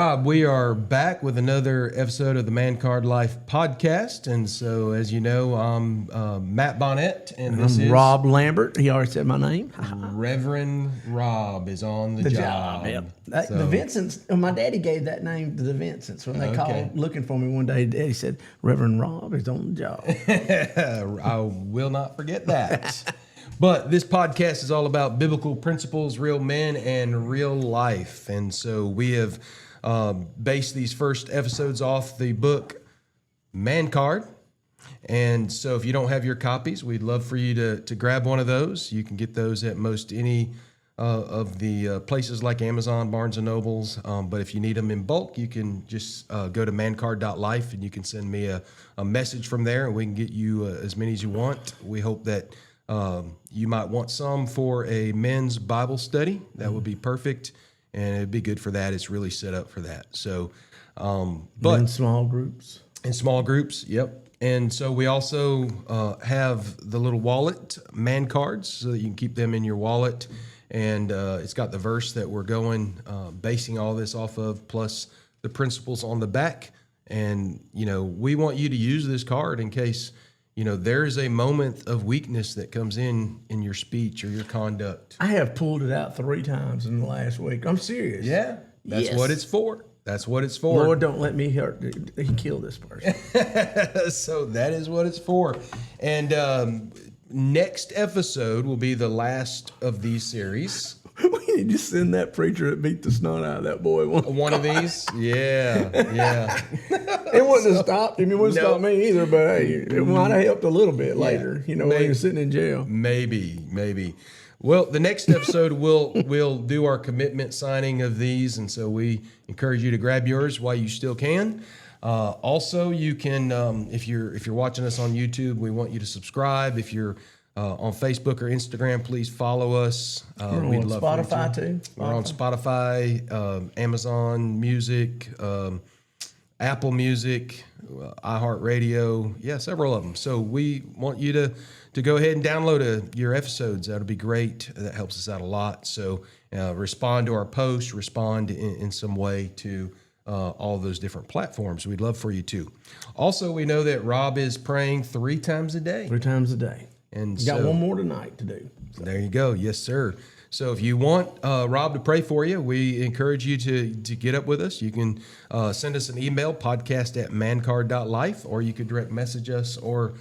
Rob, we are back with another episode of the MANCARD Life Podcast. And so, as you know, I'm Matt Bonnette, and this is Rob Lambert. He already said my name. Reverend Rob is on the job. Yep. The Vincents, my daddy gave that name to the Vincents when they called looking for me one day. Daddy said, Reverend Rob is on the job. I will not forget that. But this podcast is all about biblical principles, real men, and real life. And so we have based these first episodes off the book MANCARD. And so if you don't have your copies, we'd love for you to grab one of those. You can get those at most any of the places like Amazon, Barnes & Nobles. But if you need them in bulk, you can just go to mancard.life and you can send me a message from there, and we can get you as many as you want. We hope that you might want some for a men's Bible study. That would be perfect, and it'd be good for that. It's really set up for that. So, but in small groups. In small groups, yep. And so we also have the little wallet MANCARDs, so that you can keep them in your wallet. And it's got the verse that we're basing all this off of, plus the principles on the back. And we want you to use this card in case there is a moment of weakness that comes in your speech or your conduct. I have pulled it out 3 times in the last week. I'm serious. Yeah, that's what it's for. That's what it's for. Lord, don't let me kill this person. So that is what it's for. And next episode will be the last of these series. We need to send that preacher that beat the snot out of that boy. One of these? Yeah. It wouldn't have stopped him. It wouldn't stop me either, but hey, it might have helped a little bit later, when he was sitting in jail. Maybe. Well, the next episode we'll do our commitment signing of these, and so we encourage you to grab yours while you still can. Also, you can if you're watching us on YouTube, we want you to subscribe. If you're on Facebook or Instagram, please follow us. We're on Spotify too. We're on Spotify, Amazon Music, Apple Music, iHeartRadio. Yeah, several of them. So we want you to go ahead and download your episodes. That'll be great. That helps us out a lot. So respond to our posts, respond in some way to all those different platforms. We'd love for you to. Also, we know that Rob is praying 3 times a day. 3 times a day. And got one more tonight to do. So. There you go. Yes, sir. So if you want Rob to pray for you, we encourage you to get up with us. You can send us an email, podcast@mancard.life, or you could direct message us, or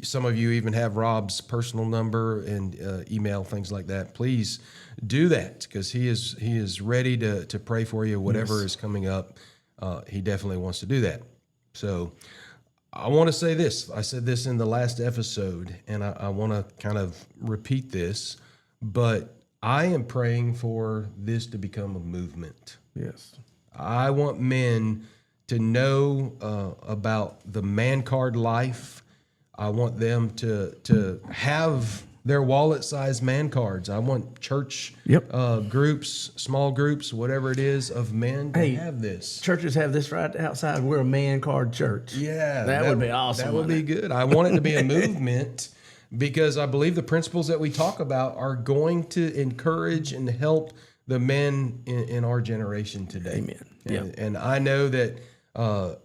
some of you even have Rob's personal number and email, things like that. Please do that, because he is ready to pray for you, whatever is coming up. He definitely wants to do that. So I want to say this. I said this in the last episode, and I want to kind of repeat this, but I am praying for this to become a movement. Yes. I want men to know about the MANCARD life. I want them to have their wallet-sized MANCARDs. I want church groups, small groups, whatever it is, of men to have this. Churches have this right outside. We're a MANCARD church. Yeah. That would be awesome. That would be good. I want it to be a movement, because I believe the principles that we talk about are going to encourage and help the men in our generation today. Amen. And I know that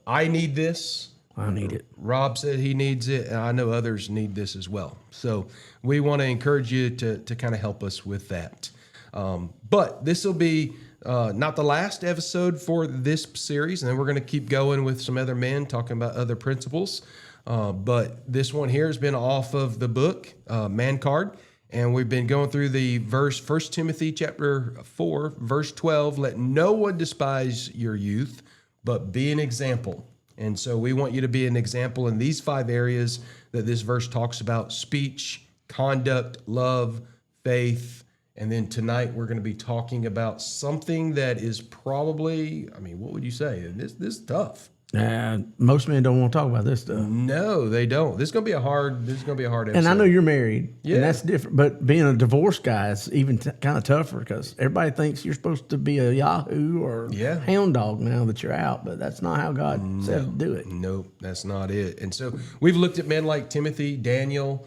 I need this. I need it. Rob said he needs it, and I know others need this as well. So we want to encourage you to kind of help us with that. But this will be not the last episode for this series, and then we're going to keep going with some other men talking about other principles. But this one here has been off of the book, MANCARD, and we've been going through the verse, 1 Timothy chapter 4, verse 12, let no one despise your youth, but be an example. And so we want you to be an example in these 5 areas that this verse talks about: speech, conduct, love, faith. And then tonight we're going to be talking about something that is probably, what would you say? This is tough. Most men don't want to talk about this stuff. No, they don't. This is going to be a hard episode. And I know you're married, yeah, and that's different. But being a divorced guy is even kind of tougher, because everybody thinks you're supposed to be a Yahoo or hound dog now that you're out. But that's not how God said to do it. Nope, that's not it. And so we've looked at men like Timothy, Daniel,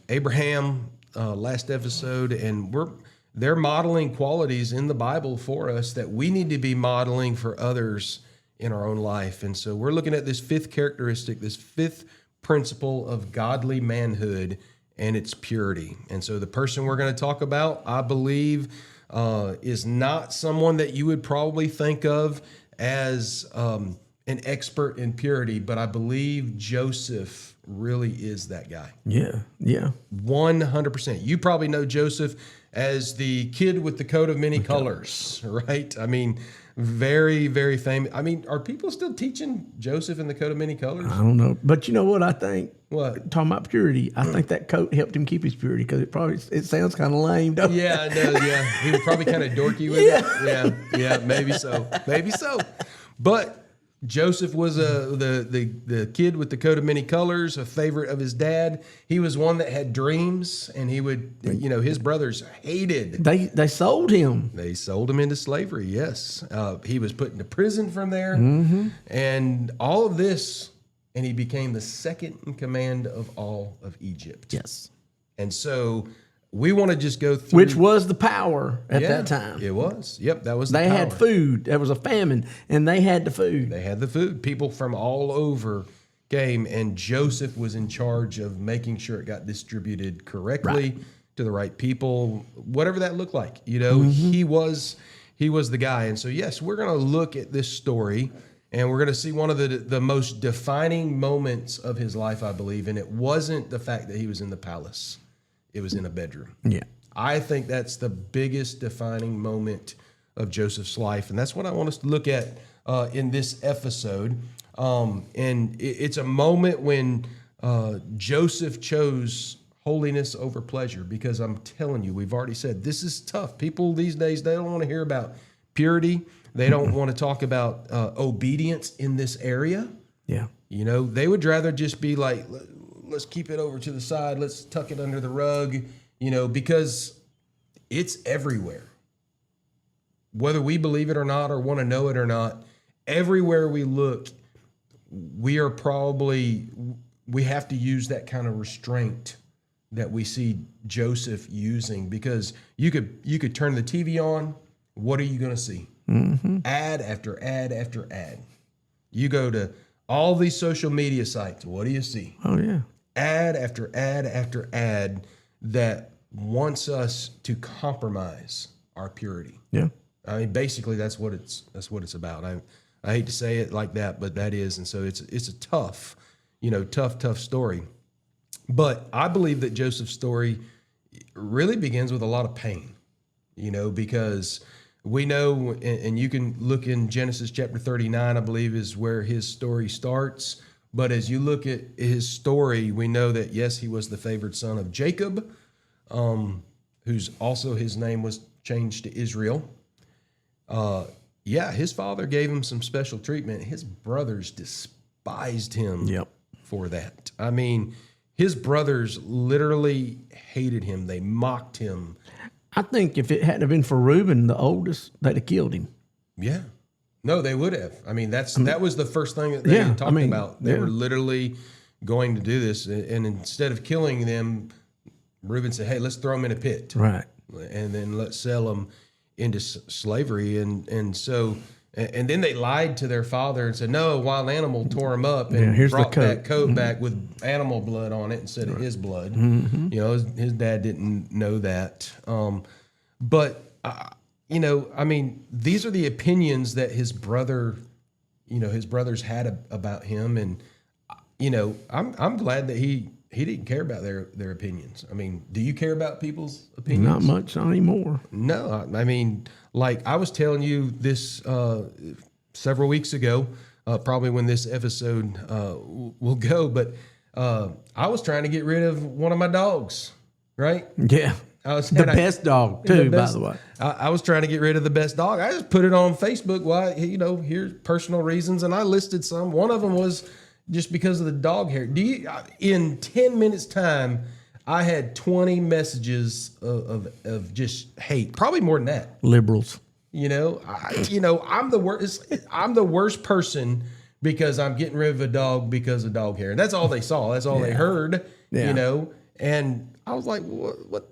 Abraham last episode, and they're modeling qualities in the Bible for us that we need to be modeling for others in our own life. And so we're looking at this fifth characteristic, this fifth principle of godly manhood, and it's purity. And so the person we're going to talk about, I believe, is not someone that you would probably think of as an expert in purity, but I believe Joseph really is that guy. Yeah, yeah. 100%. You probably know Joseph as the kid with the coat of many colors, right? I mean, very, very famous. I mean, are people still teaching Joseph in the coat of many colors? I don't know. But you know what I think? What? Talking about purity, I think that coat helped him keep his purity because it sounds kind of lame, don't it? Yeah, I know, yeah. He was probably kind of dorky with it. Yeah, maybe so. Maybe so. But Joseph was the kid with the coat of many colors, a favorite of his dad. He was one that had dreams, and he would, his brothers hated. They sold him. They sold him into slavery, yes. He was put into prison from there, and all of this, and he became the second in command of all of Egypt. Yes. And so we want to just go through. Which was the power at that time. It was. Yep, that was the They power. had food. There was a famine, and they had the food. They had the food. People from all over came, and Joseph was in charge of making sure it got distributed correctly to the right people, whatever that looked like. He was the guy. And so, yes, we're going to look at this story, and we're going to see one of the most defining moments of his life, I believe. And it wasn't the fact that he was in the palace. It was in a bedroom. Yeah. I think that's the biggest defining moment of Joseph's life. And that's what I want us to look at in this episode. And it's a moment when Joseph chose holiness over pleasure, because I'm telling you, we've already said this is tough. People these days, they don't want to hear about purity. They don't want to talk about obedience in this area. Yeah. They would rather just be like, let's keep it over to the side. Let's tuck it under the rug, because it's everywhere. Whether we believe it or not, or want to know it or not, everywhere we look, we have to use that kind of restraint that we see Joseph using, because you could turn the TV on. What are you going to see? Ad after ad after ad. You go to all these social media sites. What do you see? Oh, yeah. Ad after ad after ad that wants us to compromise our purity. Yeah. I mean, basically, that's what it's about. I hate to say it like that, but that is, and so it's a tough story. But I believe that Joseph's story really begins with a lot of pain, because we know, and you can look in Genesis chapter 39, I believe, is where his story starts. But as you look at his story, we know that, yes, he was the favored son of Jacob, who's also his name was changed to Israel. His father gave him some special treatment. His brothers despised him for that. I mean, his brothers literally hated him. They mocked him. I think if it hadn't been for Reuben, the oldest, they'd have killed him. Yeah. No, they would have. I mean, that was the first thing that they talked about. They were literally going to do this. And instead of killing them, Reuben said, hey, let's throw them in a pit. Right. And then let's sell them into slavery. And then they lied to their father and said, no, a wild animal tore him up and brought that coat back with animal blood on it instead of his blood. His dad didn't know that. I mean, these are the opinions that his brothers had about him. And, I'm glad that he didn't care about their opinions. I mean, do you care about people's opinions? Not much, not anymore. No, I mean, like I was telling you this several weeks ago, probably when this episode will go, but I was trying to get rid of one of my dogs, right? Yeah. Best dog, too, by the way. I was trying to get rid of the best dog. I just put it on Facebook. Why, here's personal reasons, and I listed some. One of them was just because of the dog hair. In 10 minutes time, I had 20 messages of just hate, probably more than that. Liberals. I'm the worst. I'm the worst person because I'm getting rid of a dog because of dog hair. And that's all they saw. That's all they heard. Yeah. And I was like, what?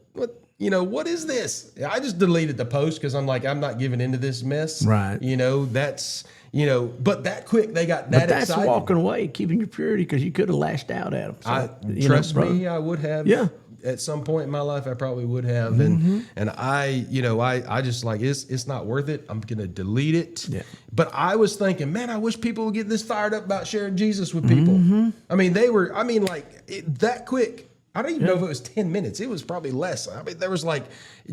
what is this? I just deleted the post because I'm like, I'm not giving into this mess. Right. That's, but that quick, they got that But that's excited. walking away, keeping your purity, because you could have lashed out at them. So, Trust me, I would have. Yeah. At some point in my life, I probably would have. And I just like, it's not worth it. I'm going to delete it. Yeah. But I was thinking, man, I wish people would get this fired up about sharing Jesus with people. I mean, that quick. I don't even know if it was 10 minutes. It was probably less. I mean, there was like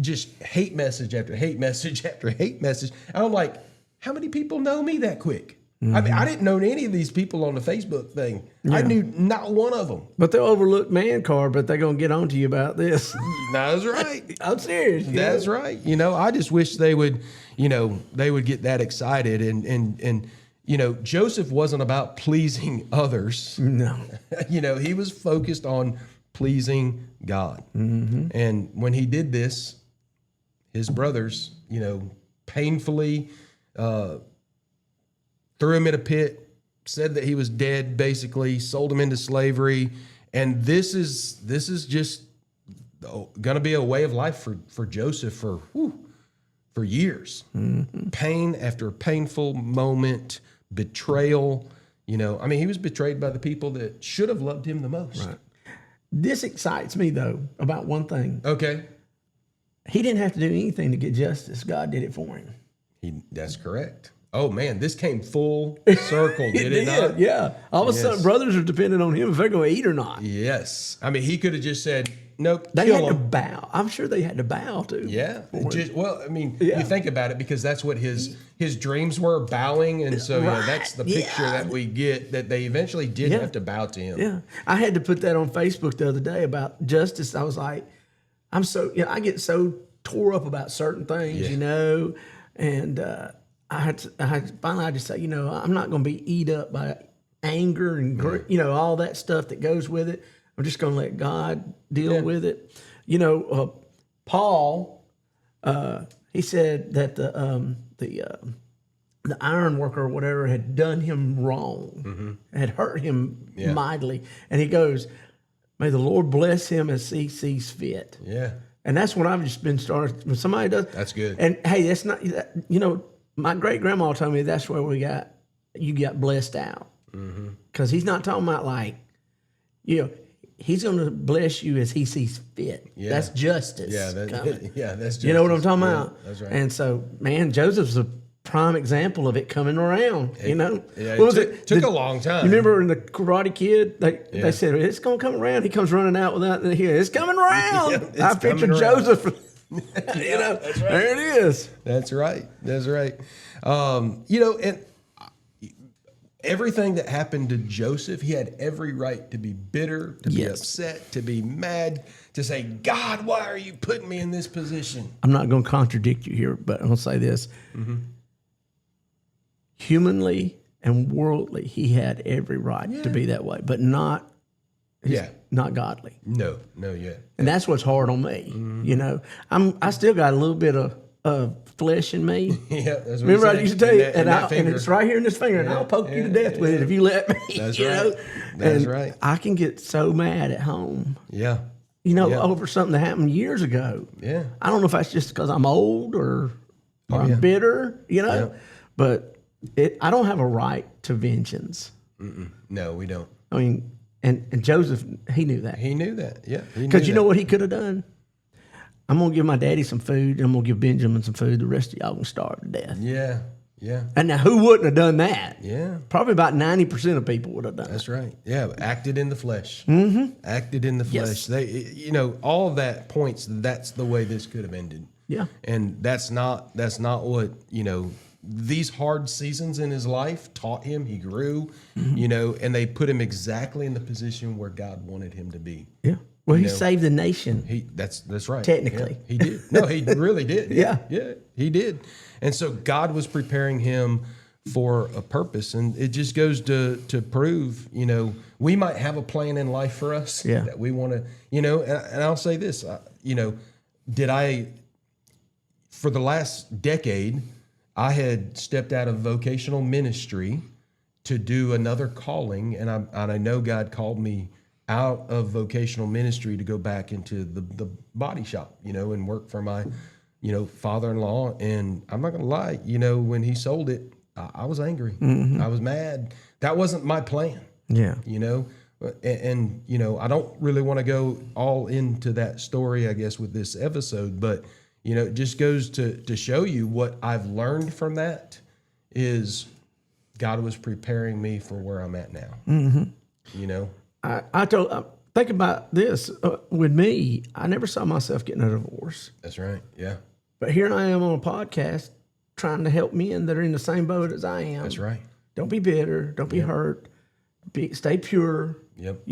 just hate message after hate message after hate message. And I'm like, how many people know me that quick? I mean, I didn't know any of these people on the Facebook thing. Yeah. I knew not one of them. But they'll overlook MANCARD, but they're going to get on to you about this. That's right. I'm serious. That's right. I just wish they would, they would get that excited. And Joseph wasn't about pleasing others. No. He was focused on pleasing God. And when he did this, his brothers, painfully threw him in a pit, said that he was dead, basically, sold him into slavery. And this is just going to be a way of life for Joseph for years. Pain after painful moment, betrayal. He was betrayed by the people that should have loved him the most. Right. This excites me, though, about one thing. Okay. He didn't have to do anything to get justice. God did it for him. That's correct. Oh, man, this came full circle, did it not? Yeah. All of a sudden, brothers are dependent on him if they're going to eat or not. Yes. I mean, he could have just said, nope, they kill had him. to bow. I'm sure they had to bow, too. Yeah. You think about it, because that's what his dreams were, bowing. And so that's the picture that we get, that they eventually did have to bow to him. Yeah. I had to put that on Facebook the other day about justice. I was like, I get so tore up about certain things, and I just say, I'm not going to be eat up by anger and all that stuff that goes with it. I'm just going to let God deal with it. Paul, he said that the iron worker or whatever had done him wrong, had hurt him mightily, and he goes, "May the Lord bless him as he sees fit." Yeah, and that's what I've just been started. When somebody does, that's good. And hey, that's not my great grandma told me that's where you got blessed out, because he's not talking about like, he's going to bless you as he sees fit. Yeah. That's justice. Yeah, that's justice. You know what I'm talking about? That's right. And so, man, Joseph's a prime example of it coming around. Yeah, it took a long time. You remember in the Karate Kid, they said it's going to come around. He comes running out without here. It's coming around. I picture Joseph. That's right. There it is. That's right. And everything that happened to Joseph, he had every right to be bitter, to be upset, to be mad, to say, God, why are you putting me in this position? I'm not going to contradict you here, but I'm going to say this. Humanly and worldly, he had every right to be that way, but not godly. No. And that's what's hard on me. I still got a little bit of flesh in me. Yeah, that's what remember I used to tell you, and finger. It's right here in this finger, and I'll poke you to death with it if you let me. That's right. That's right. I can get so mad at home. Yeah. Over something that happened years ago. Yeah. I don't know if that's just because I'm old or I'm bitter, but I don't have a right to vengeance. No, we don't. I mean, and Joseph, he knew that. He knew that, yeah. Because you know what he could have done? I'm going to give my daddy some food, and I'm going to give Benjamin some food. The rest of y'all can starve to death. Yeah. And now who wouldn't have done that? Yeah. Probably about 90% of people would have done That's right. Yeah, acted in the flesh. Acted in the Yes. flesh. They, all of that points, that's the way this could have ended. Yeah. And that's not what, these hard seasons in his life taught him. He grew, and they put him exactly in the position where God wanted him to be. Yeah. Well, he saved the nation. That's right. Technically. Yeah, he did. No, he really did. Yeah, he did. And so God was preparing him for a purpose, and it just goes to prove, we might have a plan in life for us that we want to, and I'll say this, for the last decade, I had stepped out of vocational ministry to do another calling, and I know God called me out of vocational ministry to go back into the body shop, and work for my, father-in-law. And I'm not going to lie, when he sold it, I was angry. I was mad. That wasn't my plan. Yeah. And I don't really want to go all into that story, I guess, with this episode, but, it just goes to show you what I've learned from that is God was preparing me for where I'm at now. I think about this with me. I never saw myself getting a divorce. That's right. Yeah. But here I am on a podcast trying to help men that are in the same boat as I am. That's right. Don't be bitter. Don't be hurt. Stay pure. Yep.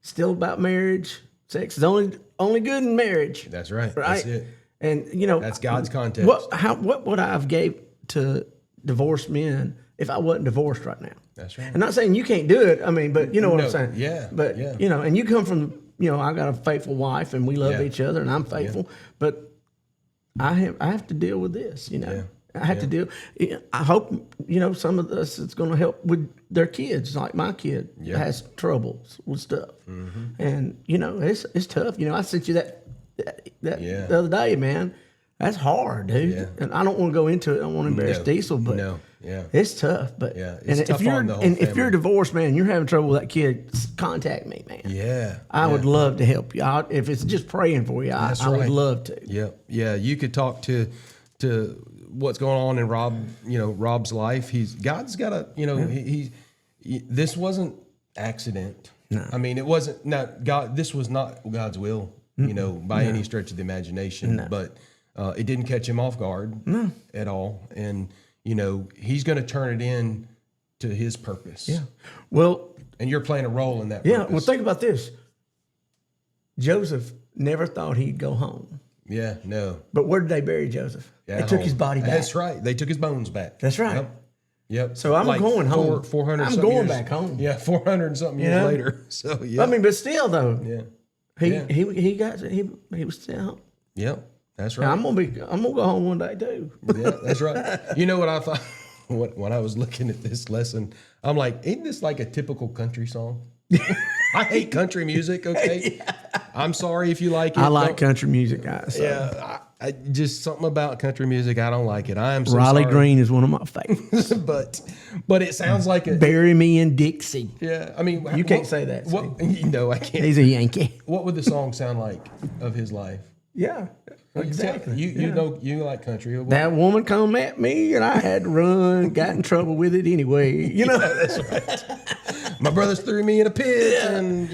Still about marriage. Sex is only good in marriage. That's right. Right. That's it. And that's God's context. What would I have gave to divorced men if I wasn't divorced right now? That's right. I'm not saying you can't do it. I mean, but you know what I'm saying. Yeah. But and you come from I got a faithful wife and we love each other and I'm faithful. But I have to deal with this. I have to deal. I hope some of us it's going to help with their kids. Like my kid has troubles with stuff, and it's tough. I sent you that the other day, man. That's hard, dude. Yeah. And I don't want to go into it. I don't want to embarrass Diesel, but it's tough. But it's tough on the whole family. If you're divorced, man, you're having trouble with that kid, contact me, man. Yeah. I would love to help you. If it's just praying for you, I would love to. Yeah. Yeah. You could talk to what's going on in Rob's life. God's got a, this wasn't accident. No. I mean, it wasn't God. This was not God's will, by any stretch of the imagination, but it didn't catch him off guard at all. And, he's going to turn it in to his purpose. Yeah. Well, and you're playing a role in that purpose. Yeah. Well, think about this. Joseph never thought he'd go home. Yeah, no. But where did they bury Joseph? They took his body back. That's right. They took his bones back. That's right. Yep. So I'm going home. 400. I'm going back home. Yeah, 400 and something years later. So yeah. I mean, but still though. Yeah. He was still home. Yep. That's right. Now, I'm gonna go home one day too. Yeah, that's right. You know what I thought when I was looking at this lesson? I'm like, ain't this like a typical country song? I hate country music. Okay, I'm sorry if you like it. I like country music, guys. So. Yeah, I just something about country music. I don't like it. I am so Riley sorry. Green is one of my favorites. but it sounds like a "Bury Me in Dixie." Yeah, I mean, you can't say that. I can't. He's a Yankee. What would the song sound like of his life? Yeah. Exactly. You like country. That woman come at me and I had to run, got in trouble with it anyway. That's right. My brothers threw me in a pit and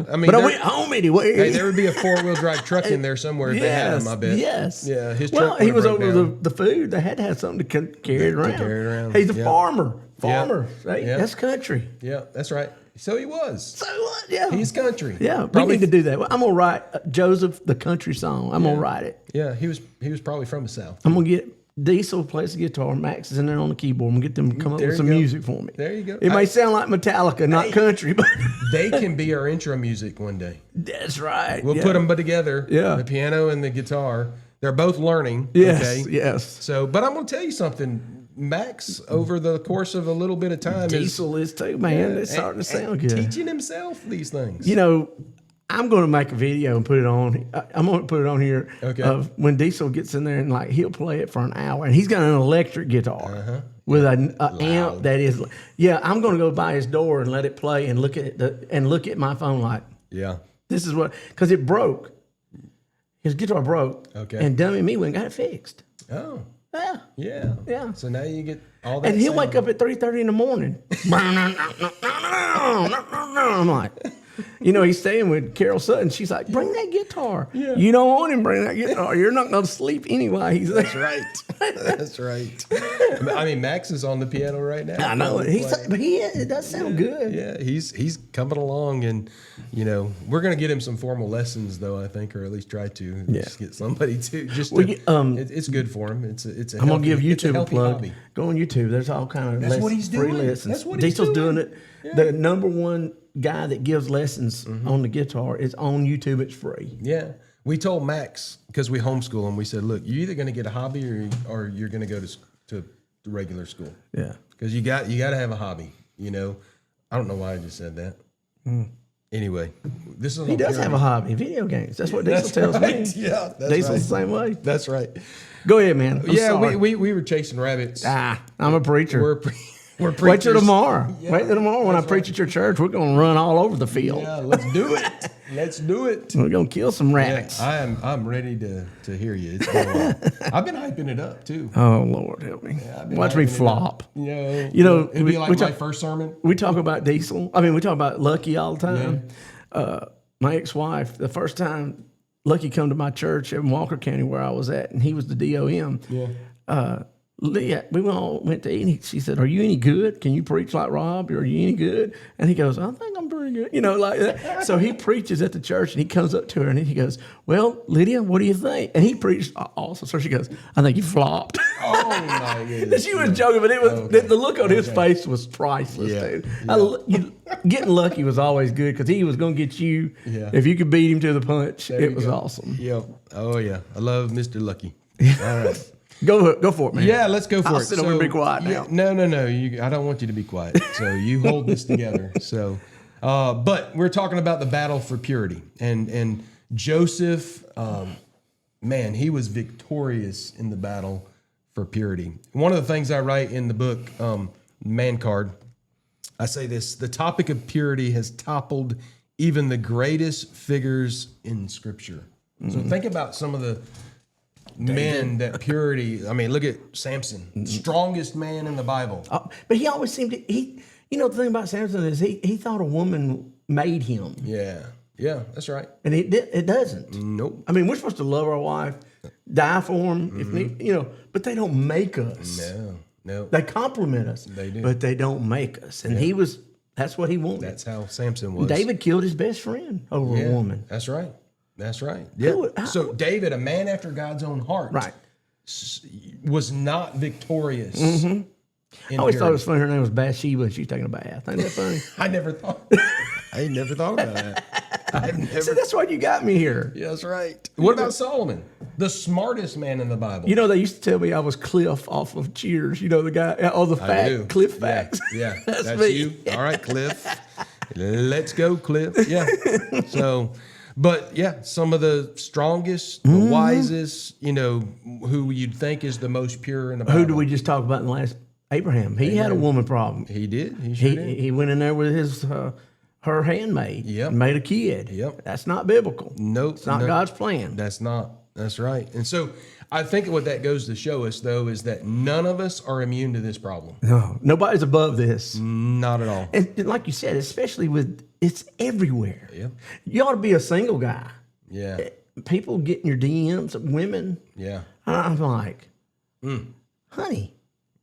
I mean, but I went home anyway. Hey, there would be a 4-wheel drive truck in there somewhere if they had him, I bet. Yes. Yeah. His truck he was over the food. They had to have something to carry it around. He's a farmer. Right? That's country. Yeah, that's right. So he was. So what? Yeah. He's country. Yeah. Probably, we need to do that. I'm gonna write Joseph the country song. I'm gonna write it. Yeah, he was probably from the South. I'm gonna get Diesel plays the guitar. Max is in there on the keyboard. I'm gonna get them to come up with some music for me. There you go. It may sound like Metallica, not country, but they can be our intro music one day. That's right. We'll put them together. Yeah. The piano and the guitar. They're both learning. Yes. Okay? Yes. So, but I'm gonna tell you something. Max, over the course of a little bit of time, Diesel is too, man. It's starting to sound good. Teaching himself these things. I'm going to make a video and put it on. I'm going to put it on here of when Diesel gets in there and he'll play it for an hour, and he's got an electric guitar with an amp that is. Yeah, I'm going to go by his door and let it play and look at my phone like. Yeah. This is what because it broke. His guitar broke. Okay. And dummy me went and got it fixed. Oh. Yeah. Yeah. So now you get all that. And he'll wake up at 3:30 in the morning. I'm like, he's staying with Carol Sutton. She's like, bring that guitar. Yeah. You don't want him to bring that guitar. You're not going to sleep anyway. That's right. That's right. I mean, Max is on the piano right now. I know. It does sound good. Yeah, he's coming along, and we're going to get him some formal lessons, though, I think, or at least try to. Just get somebody to it's good for him. I'm going to give YouTube a plug. Hobby. Go on YouTube. There's all kind of free lessons. That's what he's Diesel's doing. It. Yeah. The number one guy that gives lessons on the guitar is on YouTube. It's free. Yeah. We told Max, because we homeschool him, we said, look, you're either going to get a hobby or you're going to go to regular school. Yeah. Because you got to have a hobby, I don't know why I just said that. Anyway, this is He does have a hobby, video games. That's what Diesel tells me. Yeah, that's Diesel's right. the same way. That's right. Go ahead, man. I'm sorry. we were chasing rabbits. I'm a preacher. We're preachers. Wait till tomorrow. Yeah, Wait till tomorrow when I preach at your church. We're going to run all over the field. Yeah, let's do it. Let's do it. We're going to kill some Yeah, rabbits. I'm ready to hear you. It's been a while. I've been hyping it up too. Oh, Lord, help me. Watch me flop. You know, it'd be like my first sermon. We talk about Diesel. I mean, we talk about Lucky all the time. My ex-wife, the first time Lucky come to my church in Walker County where I was at, and he was the DOM. Yeah. Leah, we all went to eat. She said, "Are you any good? Can you preach like Rob? Are you any good?" And he goes, "I think I'm pretty good." You know, like that. So he preaches at the church, and he comes up to her, and he goes, "Well, Lydia, what do you think?" And he preached also. So she goes, "I think you flopped." Oh my goodness. And she was joking, but it was the look on his face was priceless, dude. Getting Lucky was always good because he was going to get you. Yeah. If you could beat him to the punch, it was awesome. Yeah. Oh yeah. I love Mr. Lucky. All right. Go for it, man. Yeah, let's go for it. I'll sit over and be quiet now. No. I don't want you to be quiet. So you hold this together. So, but we're talking about the battle for purity, and Joseph, man, he was victorious in the battle for purity. One of the things I write in the book, MANCARD, I say this: the topic of purity has toppled even the greatest figures in Scripture. So think about some of the men that purity. I mean, look at Samson, strongest man in the Bible. But he always seemed to, the thing about Samson is he thought a woman made him. Yeah, that's right. And it doesn't. Nope. I mean, we're supposed to love our wife, die for them, if need, but they don't make us. No. They compliment us. They do. But they don't make us. And that's what he wanted. That's how Samson was. David killed his best friend over a woman. That's right. Yeah. So David, a man after God's own heart, Right. was not victorious. I always thought it was funny. Her name was Bathsheba, and she was taking a bath. Ain't that funny? I never thought about that. See, that's why you got me here. Yeah, that's right. What about Solomon, the smartest man in the Bible? They used to tell me I was Cliff off of Cheers. The guy, Cliff Facts. Yeah, that's me. you. All right, Cliff. Let's go, Cliff. Yeah. So, but yeah, some of the strongest, the wisest, who you'd think is the most pure in the Bible. Who do we just talk about in the last? Abraham. He had a woman problem. He did. He sure did. He went in there with his her handmaid. Yep. And made a kid. Yep. That's not biblical. Nope. It's not God's plan. That's not. That's right. And so I think what that goes to show us, though, is that none of us are immune to this problem. No, nobody's above this. Not at all. And like you said, especially it's everywhere. Yeah. You ought to be a single guy. Yeah. People getting your DMs of women. Yeah. I'm like, honey,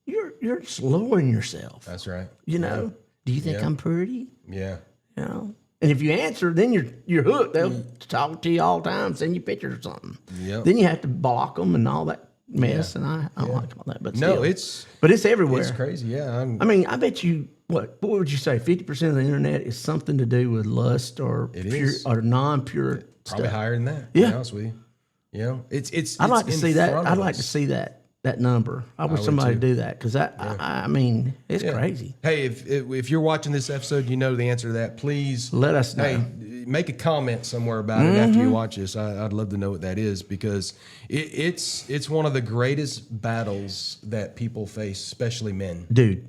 you're just lowering yourself. That's right. Do you think I'm pretty? Yeah. And if you answer, then you're hooked. They'll talk to you all the time, send you pictures or something. Yep. Then you have to block them and all that mess. And I don't like all that. But No, still. But it's everywhere. It's crazy. Yeah. I mean, I bet you what would you say? 50% of the internet is something to do with lust or or non-pure Probably stuff. higher than that. Yeah. To be honest with you. It's. I'd like to in see that. front of I'd like us. to see that number. I wish would somebody too. would do that because I mean, it's crazy. Hey, if you're watching this episode, you know the answer to that. Please Let us know. Hey, make a comment somewhere about it after you watch this. I'd love to know what that is because it's one of the greatest battles that people face, especially men. Dude,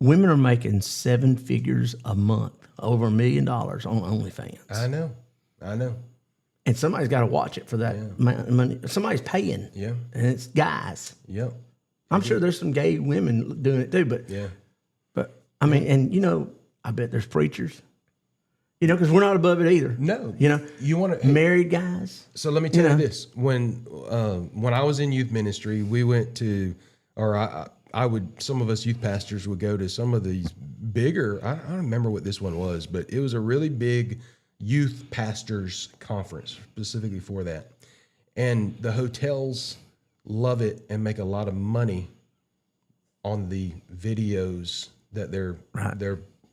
women are making 7 figures a month, over $1 million on OnlyFans. I know. And somebody's got to watch it for that amount of money. Somebody's paying. Yeah. And it's guys. Yep. I'm sure there's some gay women doing it too, but I mean, and I bet there's preachers. Because we're not above it either. No. You want to married guys. So let me tell you this: when I was in youth ministry, we went to, or some of us youth pastors would go to some of these bigger. I don't remember what this one was, but it was a really big youth pastors conference specifically for that, and the hotels love it and make a lot of money on the videos that they're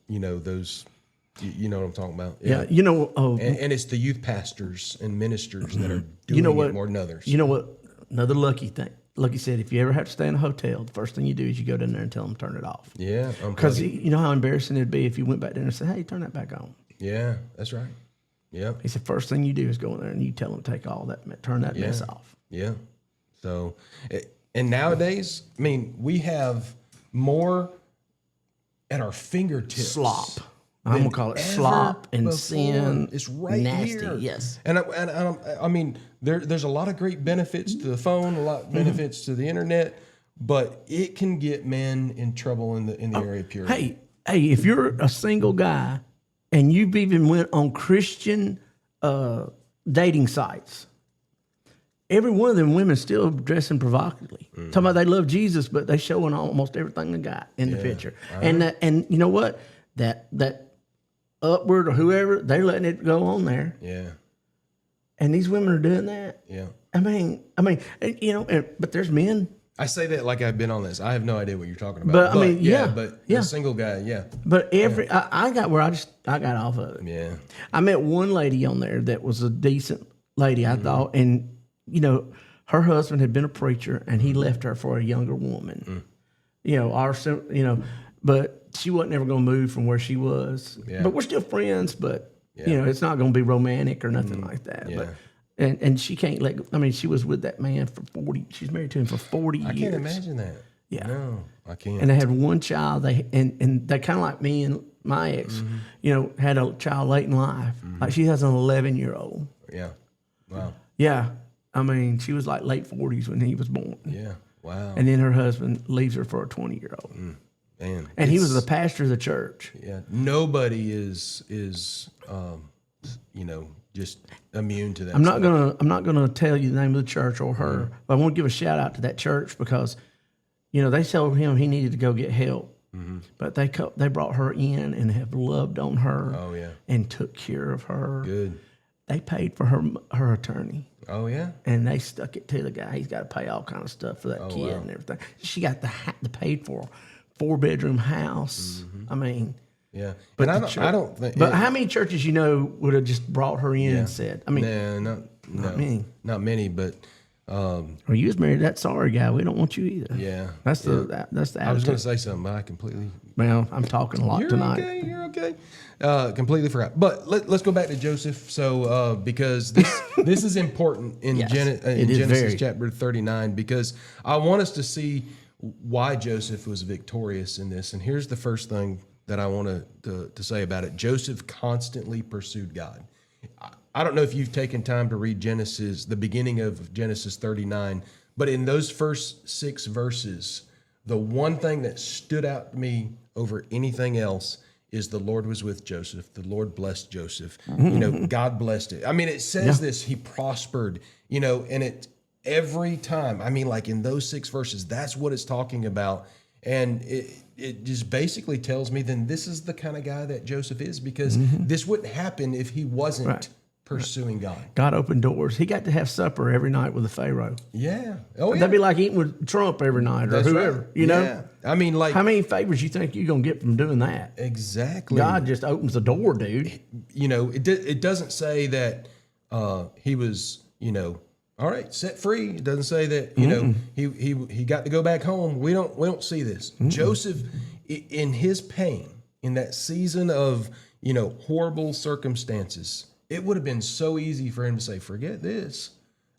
those. You know what I'm talking about? Yeah. And it's the youth pastors and ministers that are doing it more than others. You know what? Another Lucky thing. Lucky said, if you ever have to stay in a hotel, the first thing you do is you go down there and tell them to turn it off. Yeah. Because you know how embarrassing it'd be if you went back there and said, hey, turn that back on. Yeah, that's right. Yeah. He said, first thing you do is go in there and you tell them to take all that, turn that mess off. Yeah. So, and nowadays, I mean, we have more at our fingertips. Slop. I'm going to call it slop and before. Sin. It's right nasty, here. yes. And I mean, there's a lot of great benefits to the phone, a lot of benefits to the internet, but it can get men in trouble in the area of purity. Hey, if you're a single guy and you've even went on Christian dating sites, every one of them women still dressing provocatively. Talking about they love Jesus, but they showing almost everything they got in the picture. And you know what? That Upward or whoever, they're letting it go on there. Yeah. And these women are doing that. Yeah. I mean, you know, but there's men. I say that like I've been on this. I have no idea what you're talking about. But I mean, but the single guy, yeah. But I got where I got off of it. Yeah. I met one lady on there that was a decent lady, I thought, and you know, her husband had been a preacher, and he left her for a younger woman. You know, but she wasn't ever going to move from where she was. Yeah. But we're still friends. But you know, it's not going to be romantic or nothing like that. Yeah. But and she can't let. I mean, she was with that man for 40. She's married to him for 40 years. I can't imagine that. Yeah. No, I can't. And they had one child. They kind of like me and my ex. You know, had a child late in life. Like she has an 11-year-old. Yeah. Wow. Yeah. I mean, she was like late 40s when he was born. Yeah. Wow. And then her husband leaves her for a 20-year-old. Man. And he was the pastor of the church. Yeah. Nobody is you know, just immune to that. I'm not gonna tell you the name of the church or her, but I want to give a shout out to that church because, you know, they told him he needed to go get help. But they brought her in and have loved on her. Oh yeah. And took care of her. Good. They paid for her attorney. Oh yeah. And they stuck it to the guy. He's got to pay all kind of stuff for that kid and everything. She got the paid for 4-bedroom house. I mean, yeah. But I don't think. But how many churches you know would have just brought her in and said? I mean, not many. But or you was married to that sorry guy. We don't want you either. yeah, that's the attitude. I was going to say something, but I completely. Well, I'm talking a lot tonight. You're okay. Completely forgot. But let's go back to Joseph. So because this is important in, Yes, Genesis chapter 39, because I want us to see why Joseph was victorious in this. And here's the first thing that I want to say about it. Joseph constantly pursued God. I don't know if you've taken time to read Genesis, the beginning of Genesis 39, but in those first 6 verses, the one thing that stood out to me over anything else is the Lord was with Joseph. The Lord blessed Joseph. You know, God blessed it. I mean, it says this, he prospered, you know, and it every time, I mean, like in those 6 verses, that's what it's talking about. And it just basically tells me then this is the kind of guy that Joseph is, because this wouldn't happen if he wasn't pursuing God. God opened doors. He got to have supper every night with the Pharaoh. Yeah. Oh, yeah. That'd be like eating with Trump every night or That's whoever, right. you know? Yeah. I mean, like. How many favors you think you're going to get from doing that? Exactly. God just opens the door, dude. You know, it doesn't say that he was, you know, all right, set free. It doesn't say that, you know, he got to go back home. We don't see this. Joseph, in his pain, in that season of, you know, horrible circumstances, it would have been so easy for him to say, forget this.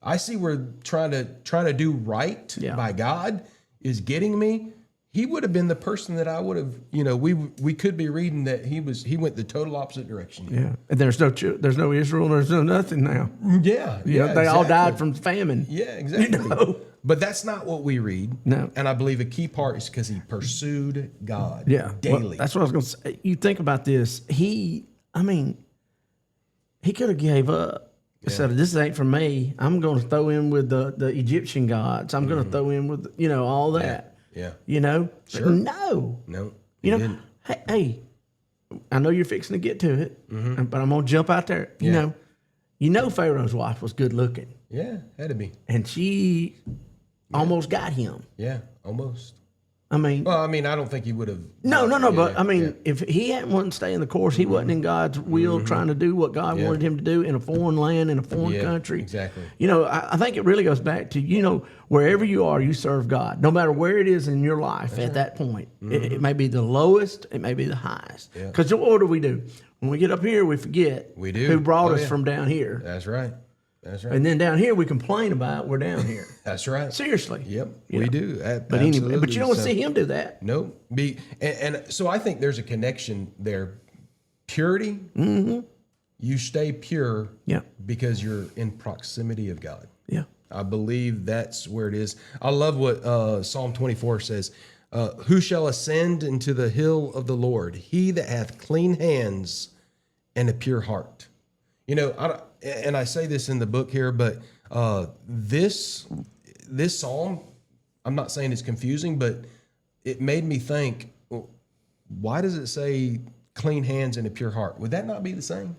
I see where trying to do right by God is getting me. He would have been the person that I would have, you know, we could be reading that he went the total opposite direction. Yeah. And there's no Israel, there's no nothing now. Yeah. Yeah. They all died from famine. Yeah, exactly. You know? But that's not what we read. No. And I believe a key part is because he pursued God Well, daily. that's what I was going to say. You think about this. He could have gave up. He said, this ain't for me. I'm going to throw in with the Egyptian gods. I'm going to throw in with, you know, all that. Yeah. You know? Sure. But no. You know, didn't. hey, I know you're fixing to get to it, but I'm going to jump out there. You know Pharaoh's wife was good looking. Yeah, had to be. And she almost got him. Yeah, almost. I mean, Well, I mean, I don't think he would have. no. But I mean, if he hadn't wanted to stay in the course, he wasn't in God's will, trying to do what God wanted him to do in a foreign land, in a foreign country. Exactly. You know, I think it really goes back to, you know, wherever you are, you serve God, no matter where it is in your life at that point. It may be the lowest, it may be the highest. Because what do? When we get up here, we forget We do. who brought us yeah. from down here. That's right. That's right. And then down here, we complain about we're down here. That's right. Seriously. Yep, we do. But anyway, Absolutely. but you don't see him do that. No. And so I think there's a connection there. Purity, you stay pure Yeah. because you're in proximity of God. Yeah. I believe that's where it is. I love what Psalm 24 says. Who shall ascend into the hill of the Lord? He that hath clean hands and a pure heart. You know, and I say this in the book here, but this psalm, I'm not saying it's confusing, but it made me think, well, why does it say clean hands and a pure heart? Would that not be the same?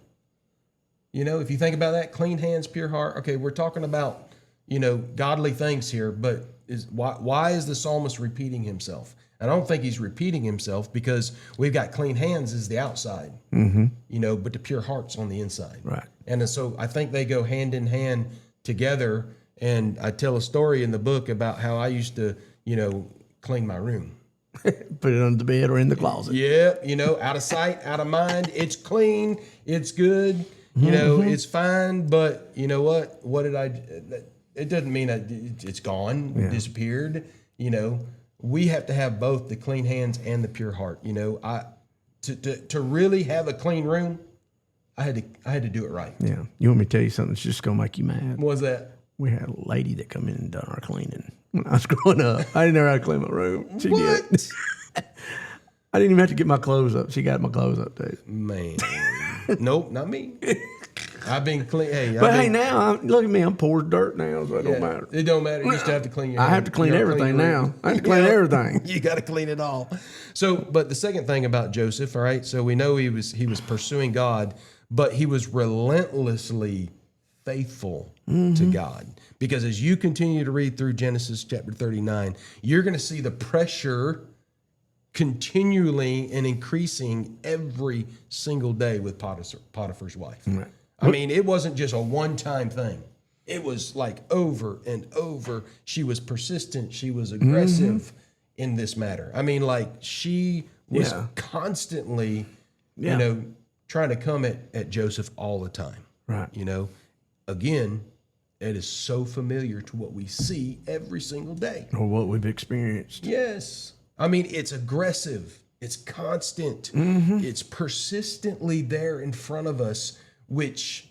You know, if you think about that, clean hands, pure heart. Okay, we're talking about, you know, godly things here, but why is the psalmist repeating himself? And I don't think he's repeating himself because we've got clean hands as the outside, you know, but the pure heart's on the inside. Right. And so I think they go hand in hand together. And I tell a story in the book about how I used to, you know, clean my room. Put it under the bed or in the closet. Yeah, you know, out of sight, out of mind. It's clean. It's good. You know, it's fine. But you know what? What did I? It doesn't mean it's gone, disappeared. You know, we have to have both the clean hands and the pure heart. You know, to really have a clean room, I had to do it right. Yeah. You want me to tell you something that's just gonna make you mad? What was that? We had a lady that come in and done our cleaning when I was growing up. I didn't know how to clean my room. She What? did. I didn't even have to get my clothes up. She got my clothes up too. Man, nope, not me. I've been clean. Hey, But hey, now look at me. I'm poured dirt now, so it don't matter. It don't matter. You just have to clean your I hand. have to clean You gotta everything your now. room. I have to clean everything. You got to clean it all. So, but the second thing about Joseph, all right. So we know he was pursuing God, but he was relentlessly faithful to God. Because as you continue to read through Genesis chapter 39, you're going to see the pressure continually and increasing every single day with Potiphar's wife. Right. I mean, it wasn't just a one-time thing. It was like over and over. She was persistent. She was aggressive in this matter. I mean, like she was constantly, you know, trying to come at Joseph all the time. Right. You know, again, it is so familiar to what we see every single day. Or what we've experienced. Yes. I mean, it's aggressive. It's constant. It's persistently there in front of us, which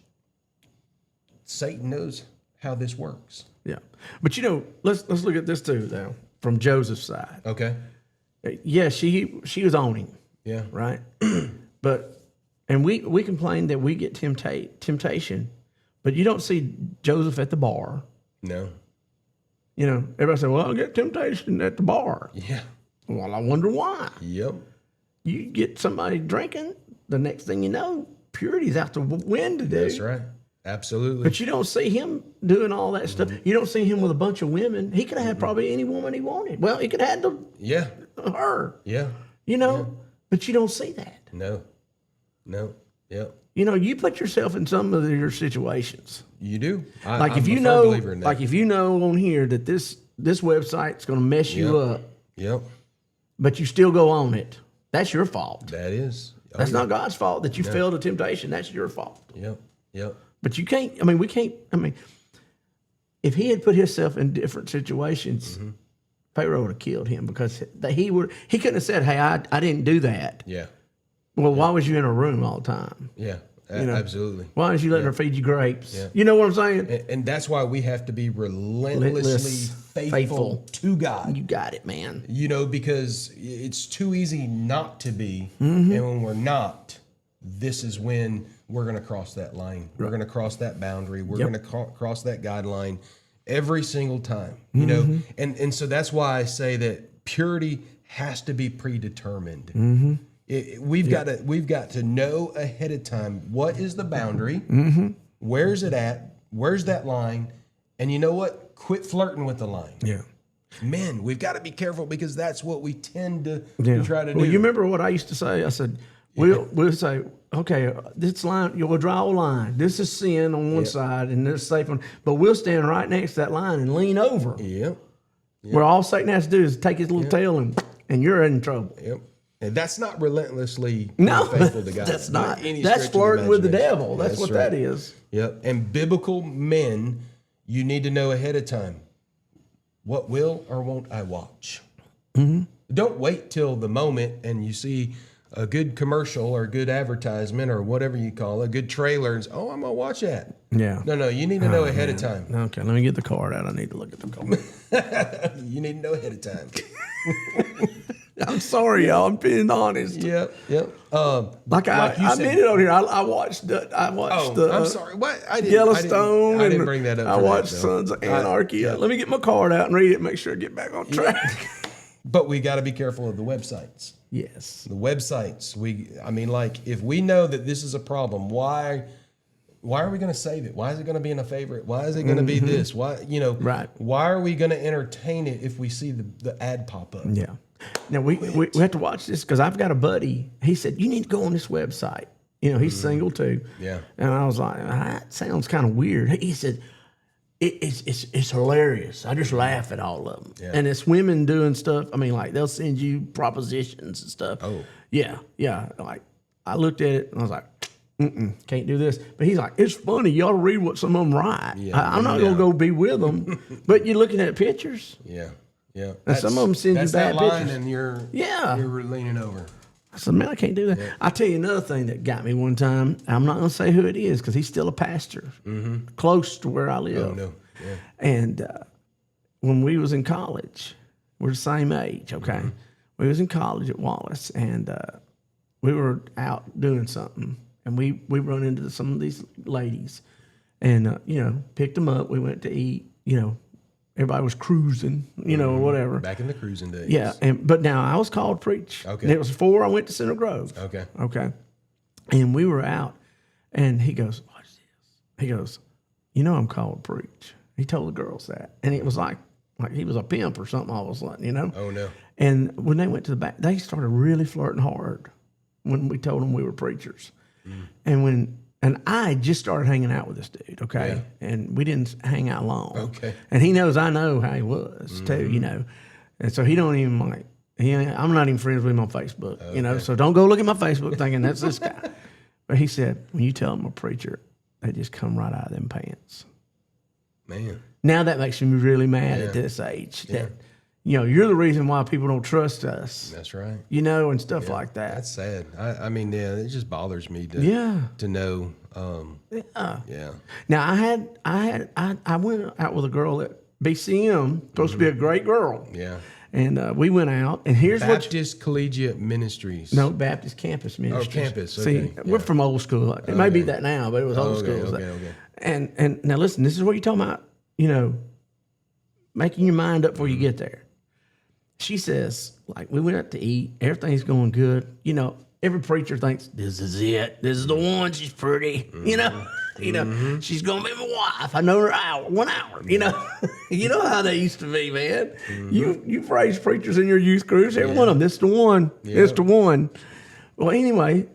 Satan knows how this works. Yeah. But you know, let's look at this too now from Joseph's side. Okay. Yeah, she was on him. Yeah. Right. But and we complain that we get temptation, but you don't see Joseph at the bar. No. You know, everybody say, well, I'll get temptation at the bar. Yeah. Well, I wonder why. Yep. You get somebody drinking, the next thing you know, purity's out the window, dude. That's right. Absolutely. But you don't see him doing all that stuff. You don't see him with a bunch of women. He could have had probably any woman he wanted. Well, he could have had her. Yeah. You know, but you don't see that. No. Yep. You know, you put yourself in some of your situations. You do. Like if you know, on here that this website's going to mess you up. Yep. But you still go on it. That's your fault. That is. That's not God's fault that you failed a temptation. That's your fault. Yep. But you can't, we can't, if he had put himself in different situations, Pharaoh would have killed him because he couldn't have said, hey, I didn't do that. Yeah. Well, why was you in a room all the time? Yeah. You know, absolutely. Why didn't you let her feed you grapes? Yeah. You know what I'm saying? And that's why we have to be relentlessly faithful to God. You got it, man. You know, because it's too easy not to be. And when we're not, this is when we're going to cross that line. We're going to cross that boundary. We're going to cross that guideline every single time. You know, and so that's why I say that purity has to be predetermined. We've got to know ahead of time what is the boundary, where's it at, where's that line, and you know what? Quit flirting with the line. Yeah, men, we've got to be careful because that's what we tend to try to do. Well, you remember what I used to say? I said, we'll say, okay, this line, you'll draw a line. This is sin on one side, and this is safe on. But we'll stand right next to that line and lean over. Yep. Where all Satan has to do is take his little tail and you're in trouble. Yep. And that's not relentlessly No, faithful to God. that's not. Any That's stretch of flirting with the imagination. devil. That's what right. that is. Yep. And biblical men, you need to know ahead of time, what will or won't I watch? Don't wait till the moment and you see a good commercial or a good advertisement or whatever you call it, a good trailer, and I'm going to watch that. Yeah. No, you need to know ahead of time. Okay, let me get the card out. I need to look at the card. You need to know ahead of time. I'm sorry, y'all. I'm being honest. Yep. Like I meant it on here. I watched the I'm sorry. What? Yellowstone. I didn't bring that up. I watched Sons of Anarchy. Let me get my card out and read it. Make sure I get back on track. But we got to be careful of the websites. Yes. The websites. If we know that this is a problem, why are we going to save it? Why is it going to be in a favorite? Why is it going to be this? Why, Right. Why are we going to entertain it if we see the ad pop up? Yeah. Now we have to watch this because I've got a buddy. He said you need to go on this website. He's single too. Yeah. And I was like, that sounds kind of weird. He said, it's hilarious. I just laugh at all of them. Yeah. And it's women doing stuff. I mean, like they'll send you propositions and stuff. Oh. Yeah. Like I looked at it and I was like, can't do this. But he's like, it's funny. You ought to read what some of them write. Yeah. I'm not going to go be with them. But you're looking at pictures. Yeah. And some of them send you that's bad that line pictures. and you're leaning over. I said, man, I can't do that. Yeah. I'll tell you another thing that got me one time. I'm not going to say who it is because he's still a pastor close to where I live. Oh, no. Yeah. And when we was in college, we're the same age, okay? We was in college at Wallace, and we were out doing something, and we run into some of these ladies, and, picked them up. We went to eat, everybody was cruising, or whatever. Back in the cruising days. Yeah, but now I was called to preach. Okay. And it was before I went to Center Grove. Okay. And we were out, and he goes, watch this. He goes, I'm called to preach. He told the girls that. And it was like he was a pimp or something all of a sudden, Oh, no. And when they went to the back, they started really flirting hard when we told them we were preachers. And I just started hanging out with this dude, okay? Yeah. And we didn't hang out long. Okay. And he knows I know how he was, too, And so he don't even I'm not even friends with him on Facebook, So don't go look at my Facebook thinking that's this guy. But he said, when you tell them I'm a preacher, they just come right out of them pants. Man. Now that makes me really mad at this age. That, you're the reason why people don't trust us. That's right. And stuff like that. That's sad. I mean, it just bothers me to know. Yeah. Now I went out with a girl at BCM, supposed to be a great girl. Yeah. And we went out, and here's Baptist Collegiate Ministries. No, Baptist Campus Ministries. Oh, campus. Okay. See, we're from old school. It may be that now, but it was old school. Okay. And now listen, this is what you're talking about, making your mind up before you get there. She says, like, we went out to eat, everything's going good. Every preacher thinks, this is it. This is the one. She's pretty, she's going to be my wife. I know her 1 hour, you know how they used to be, man. You've raised preachers in your youth groups. Every one of them, this is the one. Yeah. This is the one. Well, anyway,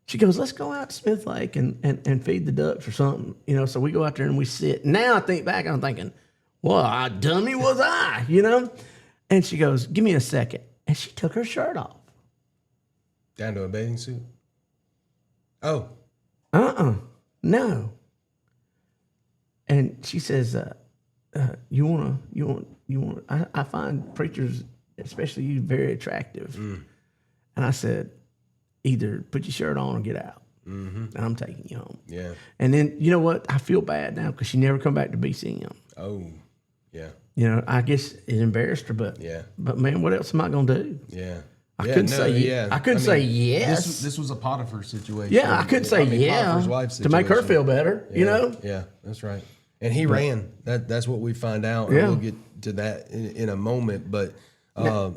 she goes, let's go out to Smith Lake and feed the ducks or something. So we go out there and we sit. Now I think back, I'm thinking, well, how dummy was I, And she goes, give me a second. And she took her shirt off. Down to a bathing suit? Oh. No. And she says, you want I find preachers, especially you, very attractive. And I said, either put your shirt on or get out. And I'm taking you home. Yeah. And then, you know what? I feel bad now because she never come back to BCM. Oh, yeah. I guess it embarrassed her, but man, what else am I going to do? Yeah. I couldn't say yes. This was a Potiphar situation. Yeah, I couldn't say Potiphar's wife to make her feel better, Yeah, that's right. And he ran. That's what we find out. Yeah. And we'll get to that in a moment. But now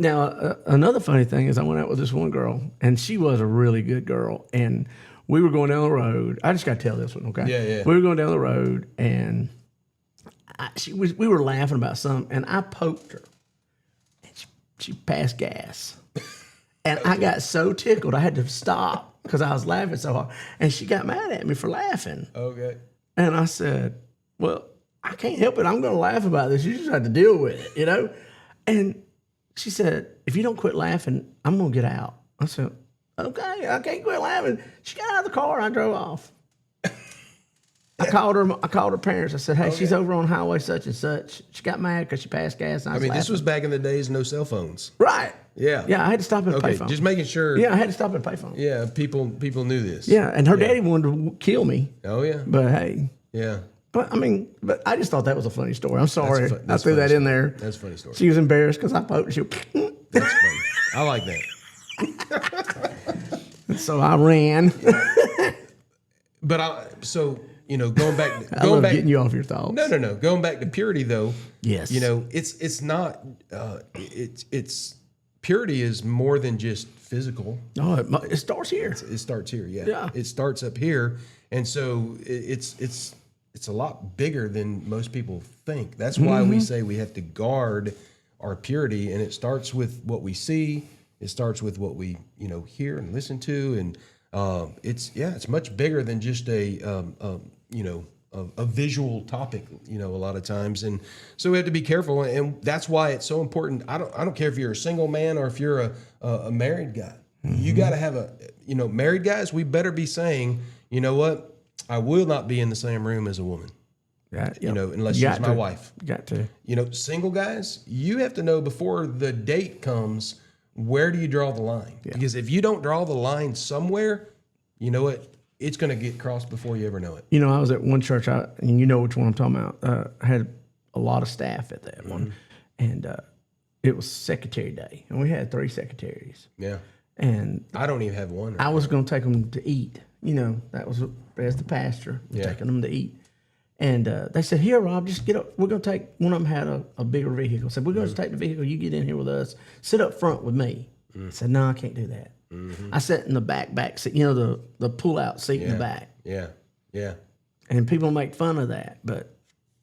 another funny thing is I went out with this one girl, and she was a really good girl. And we were going down the road. I just got to tell this one, okay? Yeah. We were going down the road, and we were laughing about something, and I poked her. And she passed gas. And I got so tickled, I had to stop because I was laughing so hard. And she got mad at me for laughing. Okay. And I said, well, I can't help it. I'm going to laugh about this. You just have to deal with it, And she said, if you don't quit laughing, I'm going to get out. I said, okay, I can't quit laughing. She got out of the car and I drove off. I called her parents. I said, hey, she's over on highway such and such. She got mad because she passed gas. And This was back in the days, no cell phones. Right. Yeah. Yeah, I had to stop at a payphone. Just making sure. Yeah, I had to stop at a payphone. Yeah, people knew this. Yeah, and her daddy wanted to kill me. Oh, yeah. But hey. Yeah. But I just thought that was a funny story. I'm sorry. I threw that in there. That's a funny story. She was embarrassed because I poked her. That's funny. I like that. So I ran. But going back. I love getting you off your thoughts. No. Going back to purity, though. Yes. It's not. It's purity is more than just physical. No, it starts here. It starts here. Yeah. Yeah. It starts up here, and so it's a lot bigger than most people think. That's why we say we have to guard our purity, and it starts with what we see. It starts with what we hear and listen to, and it's much bigger than just a visual topic, a lot of times. And so we have to be careful. And that's why it's so important. I don't care if you're a single man or if you're a married guy, you got to have married guys, we better be saying, you know what? I will not be in the same room as a woman, unless she's my wife. You got to. Single guys, you have to know before the date comes, where do you draw the line? Yeah. Because if you don't draw the line somewhere, you know what? It's going to get crossed before you ever know it. I was at one church, and you know which one I'm talking about. I had a lot of staff at that one, and it was secretary day, and we had 3 secretaries. Yeah. And I don't even have one. I was going to take them to eat. That was as the pastor, taking them to eat. And they said, here, Rob, just get up. We're going to take, one of them had a bigger vehicle. Said, we're going to take the vehicle. You get in here with us. Sit up front with me. I said, no, I can't do that. I sat in the back seat, the pull-out seat in the back. Yeah, yeah. And people make fun of that, but...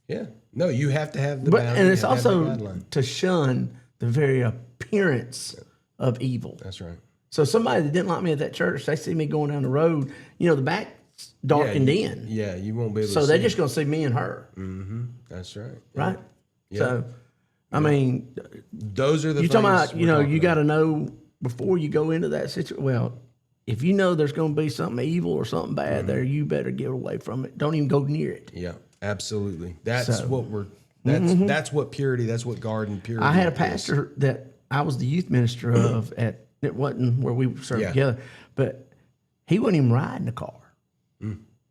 Yeah. No, you have to have the boundary. And it's also to shun the very appearance of evil. That's right. So somebody that didn't like me at that church, they see me going down the road, the back's darkened in. Yeah, you won't be able to see. So they're just going to see me and her. Mm-hmm. That's right. Right? Yeah. So, I mean... Those are the things... You're talking about, you got to know before you go into that situation. Well, if you know there's going to be something evil or something bad there, you better get away from it. Don't even go near it. Yeah, absolutely. That's what we're... That's what purity, that's what garden purity I had a pastor that I was the youth minister of at... It wasn't where we served together, but he wouldn't even ride in the car.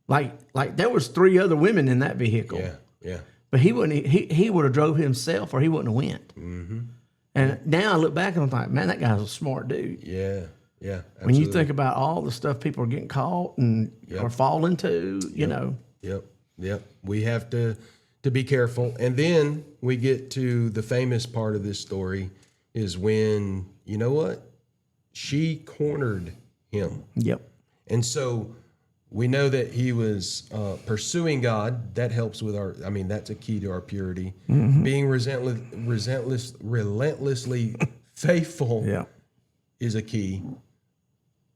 Like there was 3 other women in that vehicle. Yeah, yeah. But he wouldn't. He would have drove himself, or he wouldn't have went. Mm-hmm. And now I look back and I'm like, man, that guy's a smart dude. Yeah, yeah. Absolutely. When you think about all the stuff people are getting caught and are falling to, you know. Yep. We have to be careful, and then we get to the famous part of this story is when she cornered him. Yep. And so we know that he was pursuing God. That helps with that's a key to our purity. Mm-hmm. Being relentlessly faithful is a key,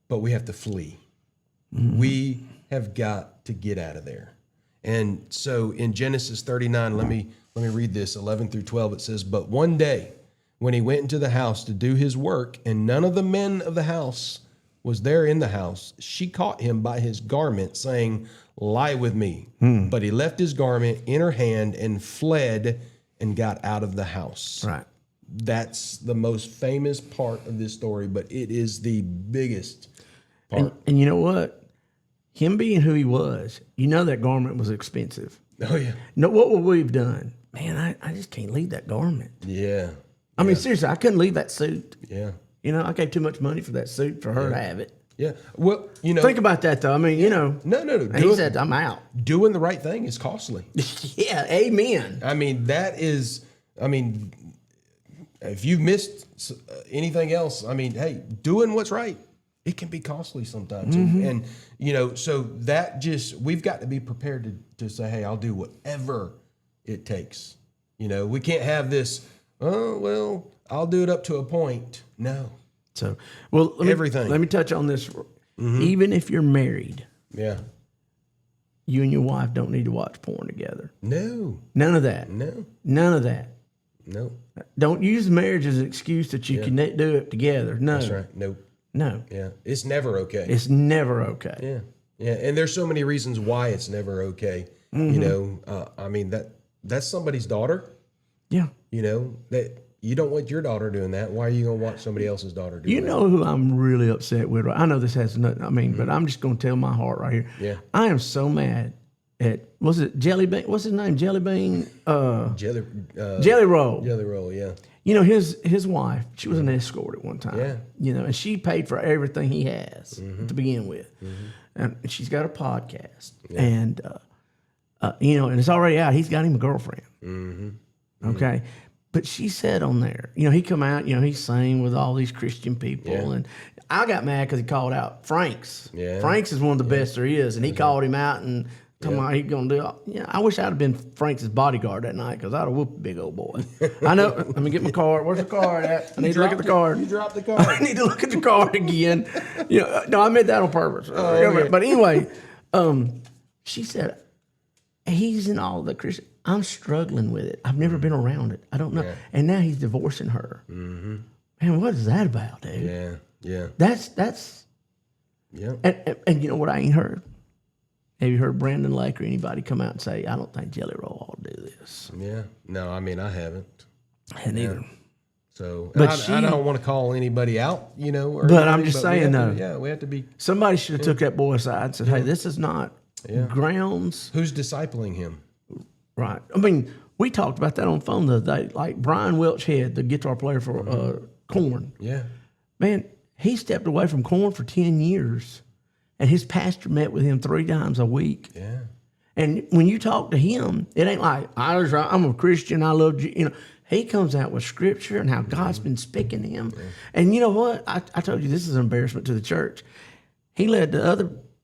but we have to flee. Mm-hmm. We have got to get out of there. And so in Genesis 39, let me read this, 11 through 12, it says, "But one day, when he went into the house to do his work, and none of the men of the house was there in the house, she caught him by his garment, saying, 'Lie with me.' But he left his garment in her hand and fled and got out of the house." Right. That's the most famous part of this story, but it is the biggest part. And you know what? Him being who he was, that garment was expensive. Oh, yeah. No, what would we have done? Man, I just can't leave that garment. Yeah. I mean, seriously, I couldn't leave that suit. Yeah. I gave too much money for that suit for her to have it. Yeah. Well, Think about that, though. I mean, No. He said, I'm out. Doing the right thing is costly. Yeah, amen. I mean, if you've missed anything else, hey, doing what's right, it can be costly sometimes. Mm-hmm. And so that we've got to be prepared to say, hey, I'll do whatever it takes. We can't have this, oh, well, I'll do it up to a point. No. So, let me touch on this. Mm-hmm. Even if you're married, you and your wife don't need to watch porn together. No. None of that. No. None of that. Nope. Don't use marriage as an excuse that you can do it together. No. That's right. Nope. No. Yeah. It's never okay. It's never okay. Yeah. Yeah. And there's so many reasons why it's never okay. You know, I mean, that's somebody's daughter. Yeah. You know, that you don't want your daughter doing that. Why are you going to want somebody else's daughter doing that? You know who I'm really upset with? I know this has nothing, I mean, but I'm just going to tell my heart right here. Yeah. I am so mad at, was it Jelly Bean? What's his name? Jelly Bean? Jelly Roll. Jelly Roll, yeah. You know, his wife, she was an escort at one time. Yeah. You know, and she paid for everything he has to begin with. And she's got a podcast. Yeah. And, you know, and it's already out. He's got him a girlfriend. Okay. But she said on there, you know, he come out, you know, he sang with all these Christian people. Yeah. And I got mad because he called out Franks. Yeah. Franks is one of the best there is. And he called him out and told him he's going to do it. Yeah, I wish I'd have been Franks' bodyguard that night because I'd have whooped the big old boy. I know. Let me get my card. Where's the card at? I need to look at the card. You dropped the card. I need to look at the card again. You know, no, I meant that on purpose. Okay. But anyway, she said, he's in all the Christian. I'm struggling with it. I've never been around it. I don't know. Yeah. And now he's divorcing her. Man, what is that about, dude? Yeah, yeah. That's. Yeah. And you know what I ain't heard? Have you heard Brandon Lake or anybody come out and say, I don't think Jelly Roll ought to do this? Yeah. No, I mean, I haven't. I neither. Yeah. So, but I don't want to call anybody out, you know. Or but I'm just saying, though. Yeah, we have to be. Somebody should have took that boy aside and said, hey, this is not grounds. Who's discipling him? Right. I mean, we talked about that on the phone the other day. Like Brian Welch Head, the guitar player for Korn. Yeah. Man, he stepped away from Korn for 10 years, and his pastor met with him 3 times a week. Yeah. And when you talk to him, it ain't like, I'm a Christian, I love you. You know, he comes out with scripture and how God's been speaking to him. Yeah. And you know what? I told you this is an embarrassment to the church. He led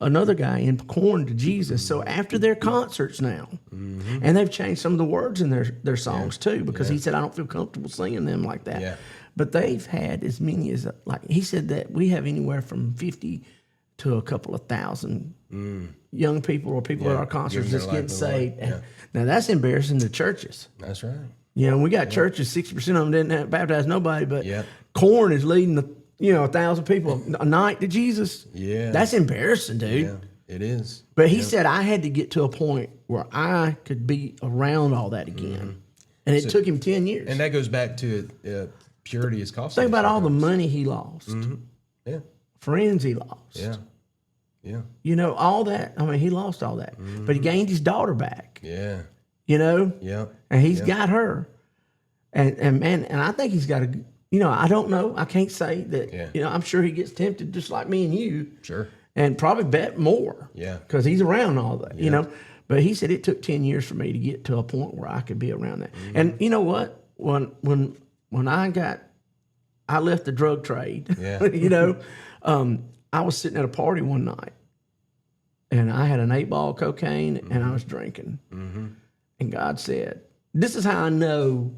another guy in Korn to Jesus. So after their concerts now, and they've changed some of the words in their songs too, because he said, I don't feel comfortable singing them like that. Yeah. But they've had as many as, like he said that we have anywhere from 50 to a couple of thousand young people or people at our concerts just getting saved. Yeah. Now that's embarrassing to churches. That's right. You know, we got churches, 60% of them didn't baptize nobody, but Korn is leading 1,000 people a night to Jesus. Yeah. That's embarrassing, dude. Yeah, it is. But he said I had to get to a point where I could be around all that again. And it took him 10 years. And that goes back to purity is costly. Think about all the money he lost. Yeah. Friends he lost. Yeah. Yeah. You know, all that. I mean, he lost all that. But he gained his daughter back. Yeah. You know? Yeah. And he's got her. And man, and I think he's got a, you know, I don't know. I can't say that, you know, I'm sure he gets tempted just like me and you. Sure. And probably bet more. Yeah. Because he's around all that, you know. But he said it took 10 years for me to get to a point where I could be around that. And you know what? When I left the drug trade, you know, I was sitting at a party one night and I had an 8-ball of cocaine and I was drinking. And God said, this is how I know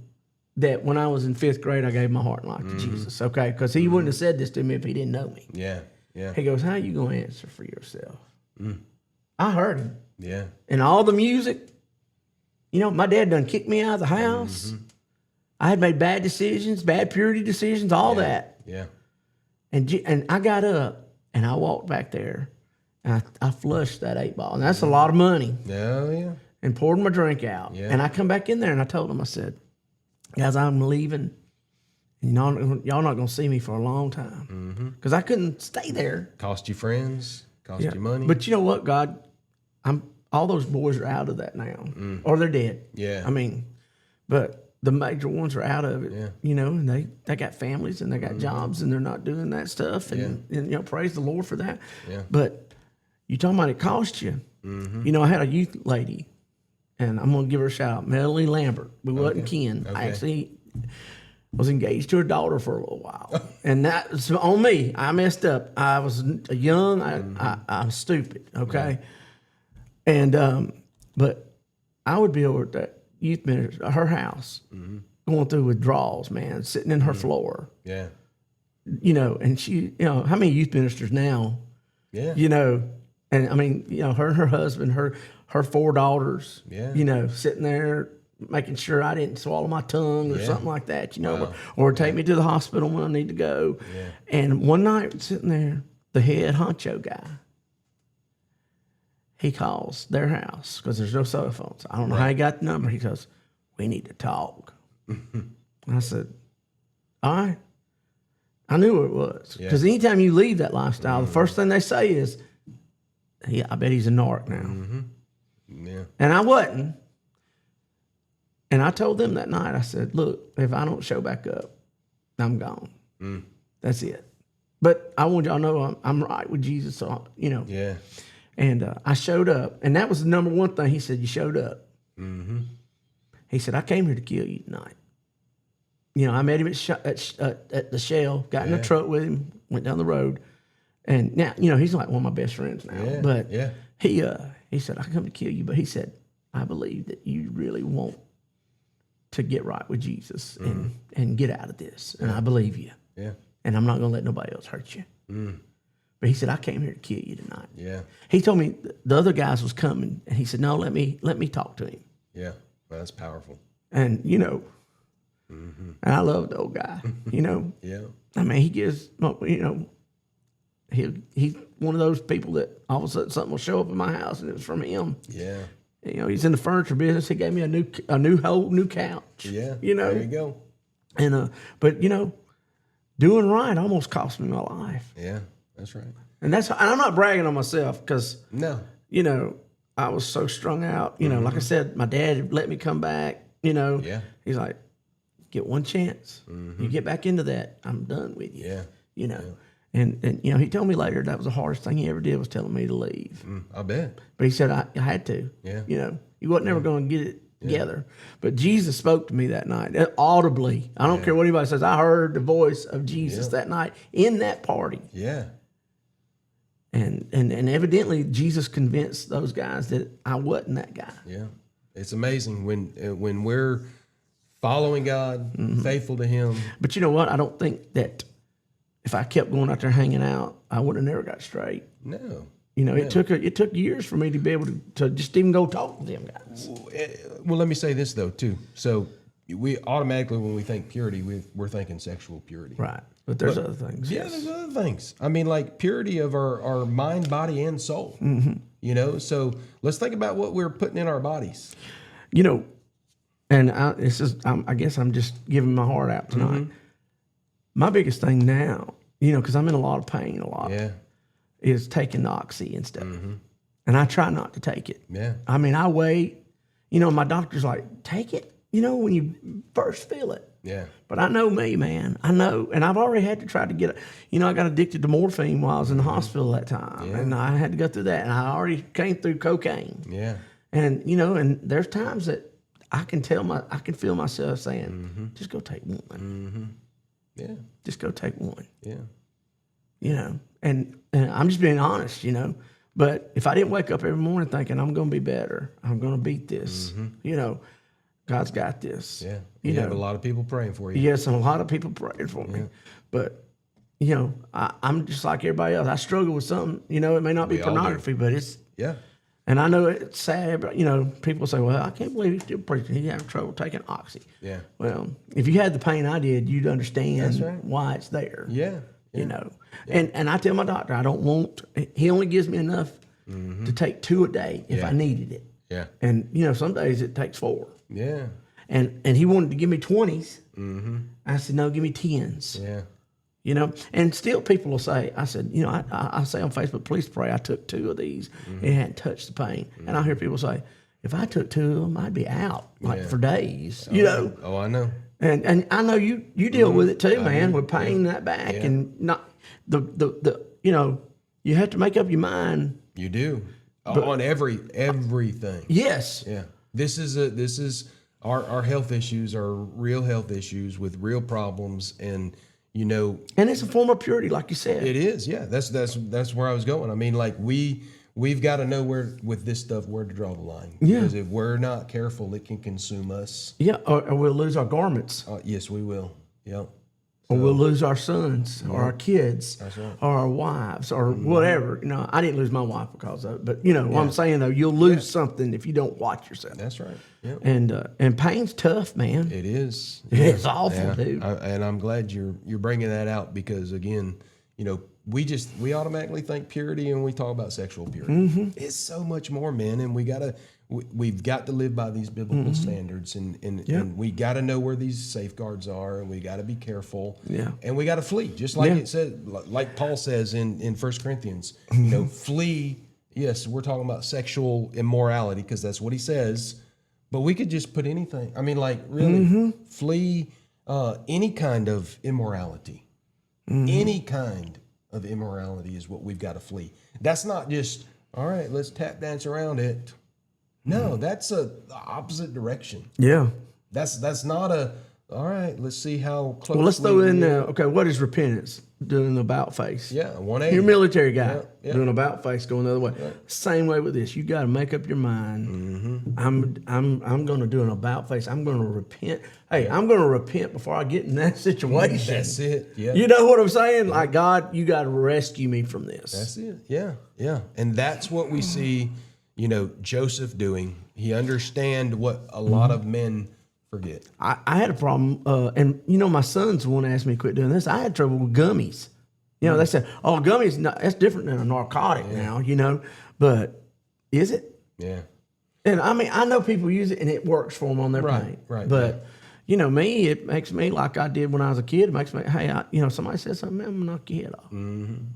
that when I was in 5th grade, I gave my heart and life to Jesus, okay? Because he wouldn't have said this to me if he didn't know me. Yeah, yeah. He goes, how you going to answer for yourself? I heard him. Yeah. And all the music, you know, my dad done kicked me out of the house. I had made bad decisions, bad purity decisions, all that. Yeah. And I got up and I walked back there and I flushed that 8-ball. And that's a lot of money. Oh, yeah. And poured my drink out. Yeah. And I come back in there and I told him, I said, guys, I'm leaving. And y'all not going to see me for a long time. Because I couldn't stay there. Cost you friends, cost you money. But you know what, God? All those boys are out of that now. Or they're dead. Yeah. I mean, but the major ones are out of it, you know, and they got families and they got jobs and they're not doing that stuff. And you know, praise the Lord for that. Yeah. But you talking about it cost you. You know, I had a youth lady, and I'm going to give her a shout out, Melanie Lambert. We wasn't kin. I actually was engaged to her daughter for a little while. And that was on me. I messed up. I was young. I was stupid, okay? And, but I would be over at that youth minister, her house, going through withdrawals, man, sitting in her floor. Yeah. You know, and she, you know, how many youth ministers now? Yeah. You know, and I mean, you know, her and her husband, her 4 daughters, you know, sitting there, making sure I didn't swallow my tongue or something like that, Wow. or take me to the hospital when I need to go. Yeah. And one night, sitting there, the head honcho guy, he calls their house because there's no cell phones. I don't know how he got the number. He goes, "We need to talk." I said, "All right." I knew what it was. Because anytime you leave that lifestyle, the first thing they say is, I bet he's a narc now. Yeah. And I wasn't. And I told them that night, I said, "Look, if I don't show back up, I'm gone. That's it." But I want y'all to know I'm right with Jesus. So, Yeah. And I showed up. And that was the number one thing. He said, "You showed up." He said, "I came here to kill you tonight." I met him at the Shell, got in the truck with him, went down the road. And now, he's like one of my best friends now. Yeah, But yeah. he said, "I come to kill you." But he said, "I believe that you really want to get right with Jesus and get out of this. And I believe you. Yeah. And I'm not going to let nobody else hurt you." But he said, "I came here to kill you tonight." Yeah. He told me the other guys was coming, and he said, "No, let me talk to him." Yeah. Well, that's powerful. And, and I love the old guy, Yeah. I mean, he gives, he's one of those people that all of a sudden something will show up in my house, and it was from him. Yeah. He's in the furniture business. He gave me a whole new couch. Yeah. There you go. And but doing right almost cost me my life. Yeah. That's right. And I'm not bragging on myself because No. I was so strung out. Like I said, my dad had let me come back. Yeah. He's like, "Get one chance. You get back into that, I'm done with you." Yeah. And he told me later that was the hardest thing he ever did was telling me to leave. I bet. But he said I had to. Yeah. He wasn't never going to get it together. But Jesus spoke to me that night audibly. I don't care what anybody says. I heard the voice of Jesus that night in that party. Yeah. And evidently Jesus convinced those guys that I wasn't that guy. Yeah. It's amazing when we're following God, faithful to Him. But you know what? I don't think that if I kept going out there hanging out, I would have never got straight. No. It took years for me to be able to just even go talk to them guys. Well, let me say this though too. So we automatically, when we think purity, we're thinking sexual purity. Right. But there's other things. Yeah, Yes. there's other things. I mean, like purity of our mind, body, and soul. So let's think about what we're putting in our bodies. And I guess I'm just giving my heart out tonight. My biggest thing now, because I'm in a lot of pain Yeah. is taking the Oxy and stuff. And I try not to take it. Yeah. I mean, I wait. My doctor's like, "Take it, when you first feel it." Yeah. But I know me, man. I know. And I've already had to try to get I got addicted to morphine while I was in the hospital that time. Yeah. And I had to go through that. And I already came through cocaine. Yeah. And, and there's times that I can feel myself saying, "Just go take one." Yeah. Just go take one. Yeah. And I'm just being honest, But if I didn't wake up every morning thinking I'm going to be better, I'm going to beat this, God's got this. Yeah. You have a lot of people praying for you. Yes, and a lot of people praying for me. But, I'm just like everybody else. I struggle with something, it may not be We all do. pornography, but it's, Yeah. and I know it's sad, but, people say, "Well, I can't believe he's still preaching. He's having trouble taking Oxy." Yeah. Well, if you had the pain I did, you'd understand That's right. why it's there. Yeah. And I tell my doctor, I don't want, he only gives me enough to take 2 a day if I needed it. Yeah. And, some days it takes 4. Yeah. And he wanted to give me 20s. I said, "No, give me 10s. Yeah. And still people will say, I said, I say on Facebook, "Please pray I took 2 of these. It hadn't touched the pain." And I hear people say, "If I took 2 of them, I'd be out for days, Oh, I know. And I know you deal with it too, man, with pain in that back and not the you have to make up your mind. You do. On everything. Yes. Yeah. This is our health issues are real health issues with real problems, and And it's a form of purity, like you said. it is. Yeah. That's where I was going. I mean, like we've got to know where with this stuff where to draw the line. Yeah. Because if we're not careful, it can consume us. Yeah, or we'll lose our garments. Yes, we will. Yeah. or we'll lose our sons or our kids or our wives or whatever. You know, I didn't lose my wife because of it, but you know what I'm saying though, you'll lose something if you don't watch yourself. That's right. Yep. And pain's tough, man. It is. It's awful, dude. And I'm glad you're bringing that out because again, you know, we automatically think purity and we talk about sexual purity. It's so much more, man, and we've got to live by these biblical standards, and we got to know where these safeguards are, and we got to be careful, and we got to flee, just like it said, like Paul says in 1 Corinthians, you know, flee. Yes, we're talking about sexual immorality because that's what he says, but we could just put anything. I mean, like really flee any kind of immorality, any kind of immorality is what we've got to flee. That's not just all right. Let's tap dance around it. No, that's the opposite direction. Yeah. That's not all right, let's see how close. Well, let's throw in okay, what is repentance? Doing an about face. Yeah, 180. You're a military guy. Yeah. Doing about face, going the other way. Right. Same way with this. You got to make up your mind. I'm going to do an about face. I'm going to repent. Hey, I'm going to repent before I get in that situation. That's it. Yeah. You know what I'm saying? Like, God, you got to rescue me from this. That's it. Yeah. Yeah. And that's what we see, you know, Joseph doing. He understand what a lot of men forget. I had a problem, and you know, my son's the one asked me to quit doing this. I had trouble with gummies. You know, they said, "Oh, gummies, that's different than a narcotic now." You know, but is it? Yeah. And I mean, I know people use it and it works for them on their pain. Right. But you know, me, it makes me like I did when I was a kid. It makes me, hey, you know, somebody says something, man, I'm gonna knock your head off.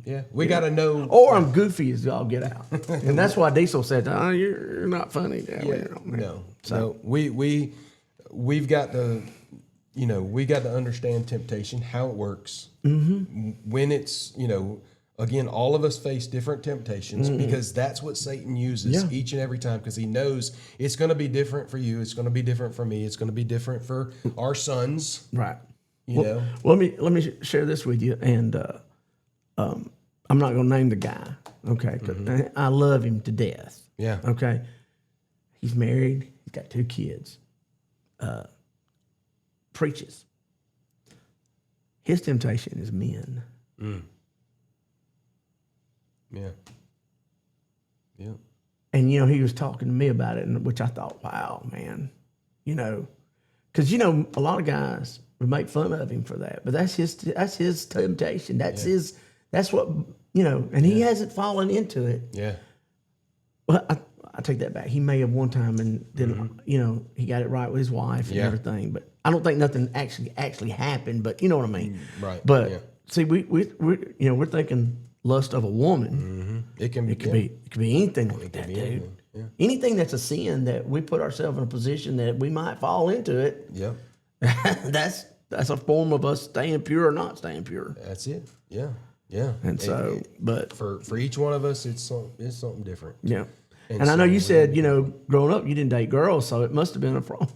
Yeah. We got to know. Or I'm goofy as all get out, and that's why Diesel said, "Oh, you're not funny." No. So we've got to, you know, we got to understand temptation, how it works. When it's, you know, again, all of us face different temptations because that's what Satan uses each and every time because he knows it's going to be different for you. It's going to be different for me. It's going to be different for our sons. Right. You know. Let me share this with you, and I'm not going to name the guy, okay? 'Cause I love him to death. Yeah. Okay. He's married. He's got 2 kids. Preaches. His temptation is men. Yeah. Yeah. And, you know, he was talking to me about it, which I thought, wow, man, you know, because, you know, a lot of guys would make fun of him for that, but that's his temptation. That's what, you know, and he hasn't fallen into it. Yeah. Well, I take that back. He may have one time, and then you know he got it right with his wife and everything. But I don't think nothing actually happened. But you know what I mean, right? But see, we you know we're thinking lust of a woman. It can be anything like that, dude. Yeah. Anything that's a sin that we put ourselves in a position that we might fall into it. Yeah. that's a form of us staying pure or not staying pure. That's it. Yeah. Yeah. And so, but for each one of us, it's something different. Yeah. And I know you said, you know, growing up, you didn't date girls, so it must have been a problem.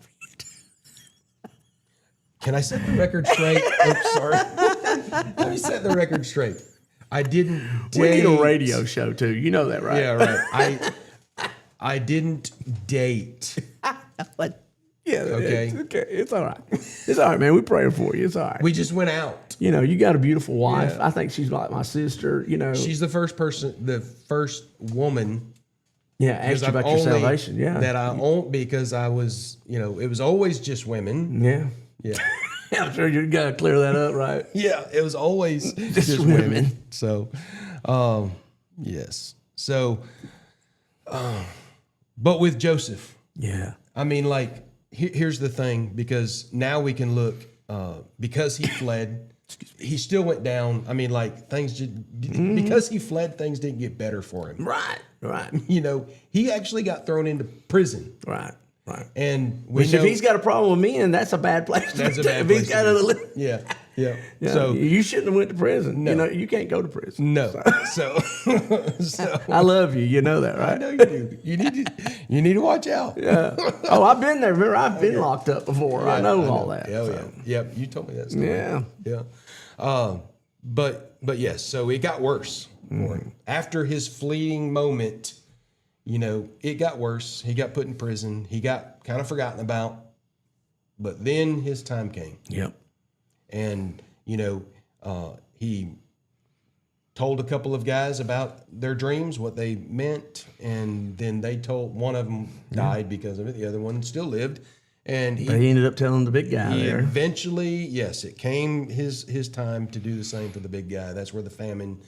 Can I set the record straight? Oops, sorry. Let me set the record straight. I didn't date. We need a radio show, too. You know that, right? Yeah, right. I didn't date. Yeah, okay. It's okay. It's all right. It's all right, man. We're praying for you. It's all right. We just went out. You know, you got a beautiful wife. Yeah. I think she's like my sister, you know. She's the first woman. Yeah, asked you about your salvation. Yeah. That I owned because I was, you know, it was always just women. Yeah. Yeah. I'm sure you got to clear that up, right? Yeah, it was always just women. So, yes. So, but with Joseph. Yeah. I mean, like, here's the thing, because now we can look, because he fled, he still went down. I mean, like, things because he fled, things didn't get better for him. Right. You know, he actually got thrown into prison. Right. And if he's got a problem with men, that's a bad place. That's a bad place. Yeah. So you shouldn't have went to prison. No. You know, you can't go to prison. No. So I love you. You know that, right? I know you do. You need to watch out. Yeah. Oh, I've been there. Remember, I've been locked up before. Yeah, I know all that. Yeah. Yep. You told me that story. Yeah. But yes. So it got worse for him after his fleeting moment. You know, it got worse. He got put in prison. He got kind of forgotten about. But then his time came. Yep. And, he told a couple of guys about their dreams, what they meant, and then they told one of them died because of it. The other one still lived, and he ended up telling the big guy there. Eventually, yes, it came his time to do the same for the big guy. That's where the famine,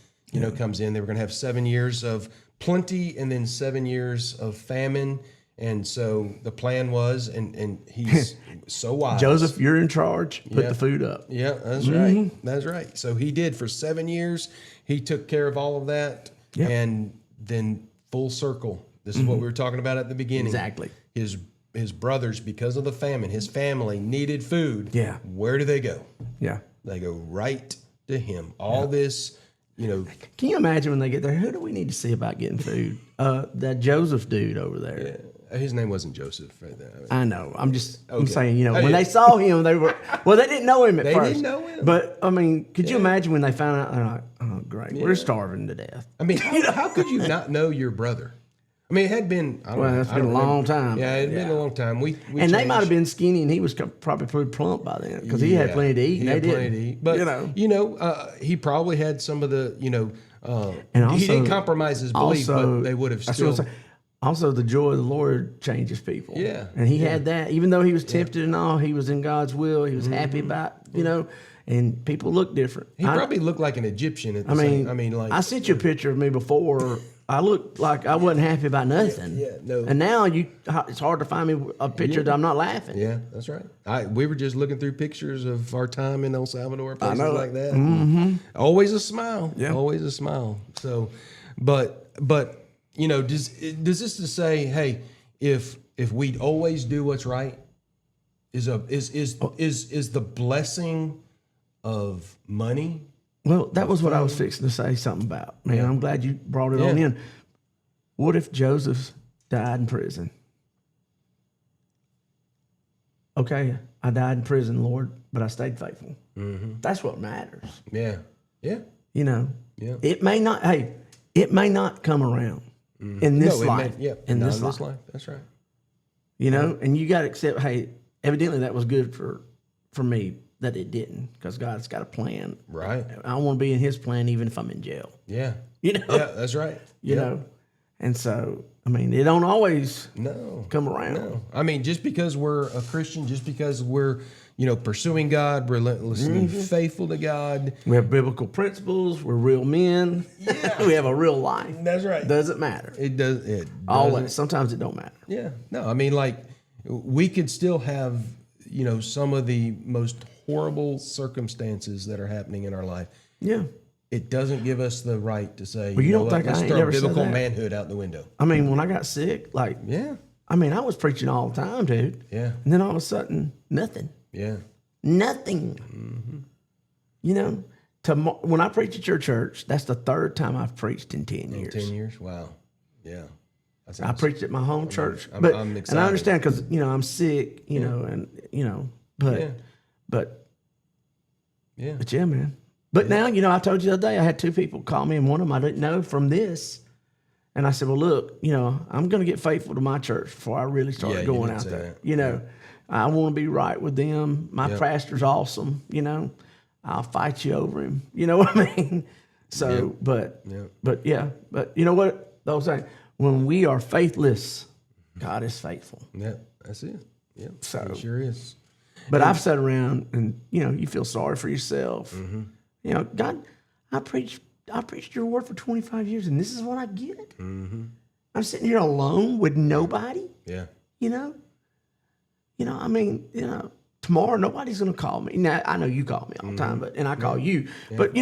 comes in. They were going to have 7 years of plenty and then 7 years of famine. And so the plan was, and he's so wise. Joseph, you're in charge. Put the food up. Yeah, that's right. That's right. So he did for 7 years. He took care of all of that. Yeah. And then full circle. This is what we were talking about at the beginning. Exactly. His brothers, because of the famine, his family needed food. Yeah. Where do they go? Yeah. They go right to him. All this, Can you imagine when they get there? Who do we need to see about getting food? That Joseph dude over there. Yeah. His name wasn't Joseph right there. I know. I'm saying, when they saw him, they didn't know him at first. They didn't know him. But, could you imagine when they found out, they're like, oh, great, we're starving to death. I mean, how could you not know your brother? I mean, it had been, it's been a long time. Yeah, it had been a long time. We and they might have been skinny, and he was probably pretty plump by then because he had plenty to eat. He had plenty to eat. But, he probably had some of the, and also, he didn't compromise his belief, but they would have still. Also, the joy of the Lord changes people. Yeah. And he had that. Even though he was tempted and all, he was in God's will. He was happy about, and people look different. He probably looked like an Egyptian at the same. I sent you a picture of me before. I looked like I wasn't happy about nothing. Yeah, no. And now it's hard to find me a picture that I'm not laughing. Yeah, that's right. We were just looking through pictures of our time in El Salvador, places like that. Mm-hmm. Always a smile. Yeah. Always a smile. So, but does this to say, hey, if we always do what's right, is the blessing of money? Well, that was what I was fixing to say something about. Man, I'm glad you brought it on in. What if Joseph died in prison? Okay, I died in prison, Lord, but I stayed faithful. Mm-hmm. That's what matters. Yeah. Yeah. Yeah. It may not come around in this life. In this life. That's right. And you got to accept, hey, evidently that was good for me that it didn't, because God's got a plan. Right. I want to be in his plan even if I'm in jail. Yeah. Yeah, that's right. You know? And so, it don't always come around. No. I mean, just because we're a Christian, just because we're, pursuing God, relentlessly faithful to God. We have biblical principles. We're real men. Yeah. We have a real life. That's right. Doesn't matter. It does. Always. Sometimes it don't matter. Yeah. No, we could still have, some of the most horrible circumstances that are happening in our life. Yeah. It doesn't give us the right to say, well, you don't think let's I ain't throw never biblical said that. manhood out the window. When I got sick, I was preaching all the time, dude. Yeah. And then all of a sudden, nothing. Yeah. Nothing. When I preach at your church, that's the third time I've preached in 10 years. 10 years? Wow. Yeah. I preached at my home church. I'm excited. And I understand because, I'm sick, but yeah, man. But now, I told you the other day, I had two people call me, and one of them I didn't know from this. And I said, well, look, I'm going to get faithful to my church before I really start going out there. I want to be right with them. My pastor's awesome. I'll fight you over him. You know what I mean? So, but you know what? Those things, when we are faithless, God is faithful. Yeah, that's it. Yeah, so it sure is. But I've sat around and, you feel sorry for yourself. Mm-hmm. God, I preached your word for 25 years, and this is what I get. Mm-hmm. I'm sitting here alone with nobody. Yeah. Tomorrow nobody's going to call me. Now, I know you call me all the time, and I call you. Yeah. But,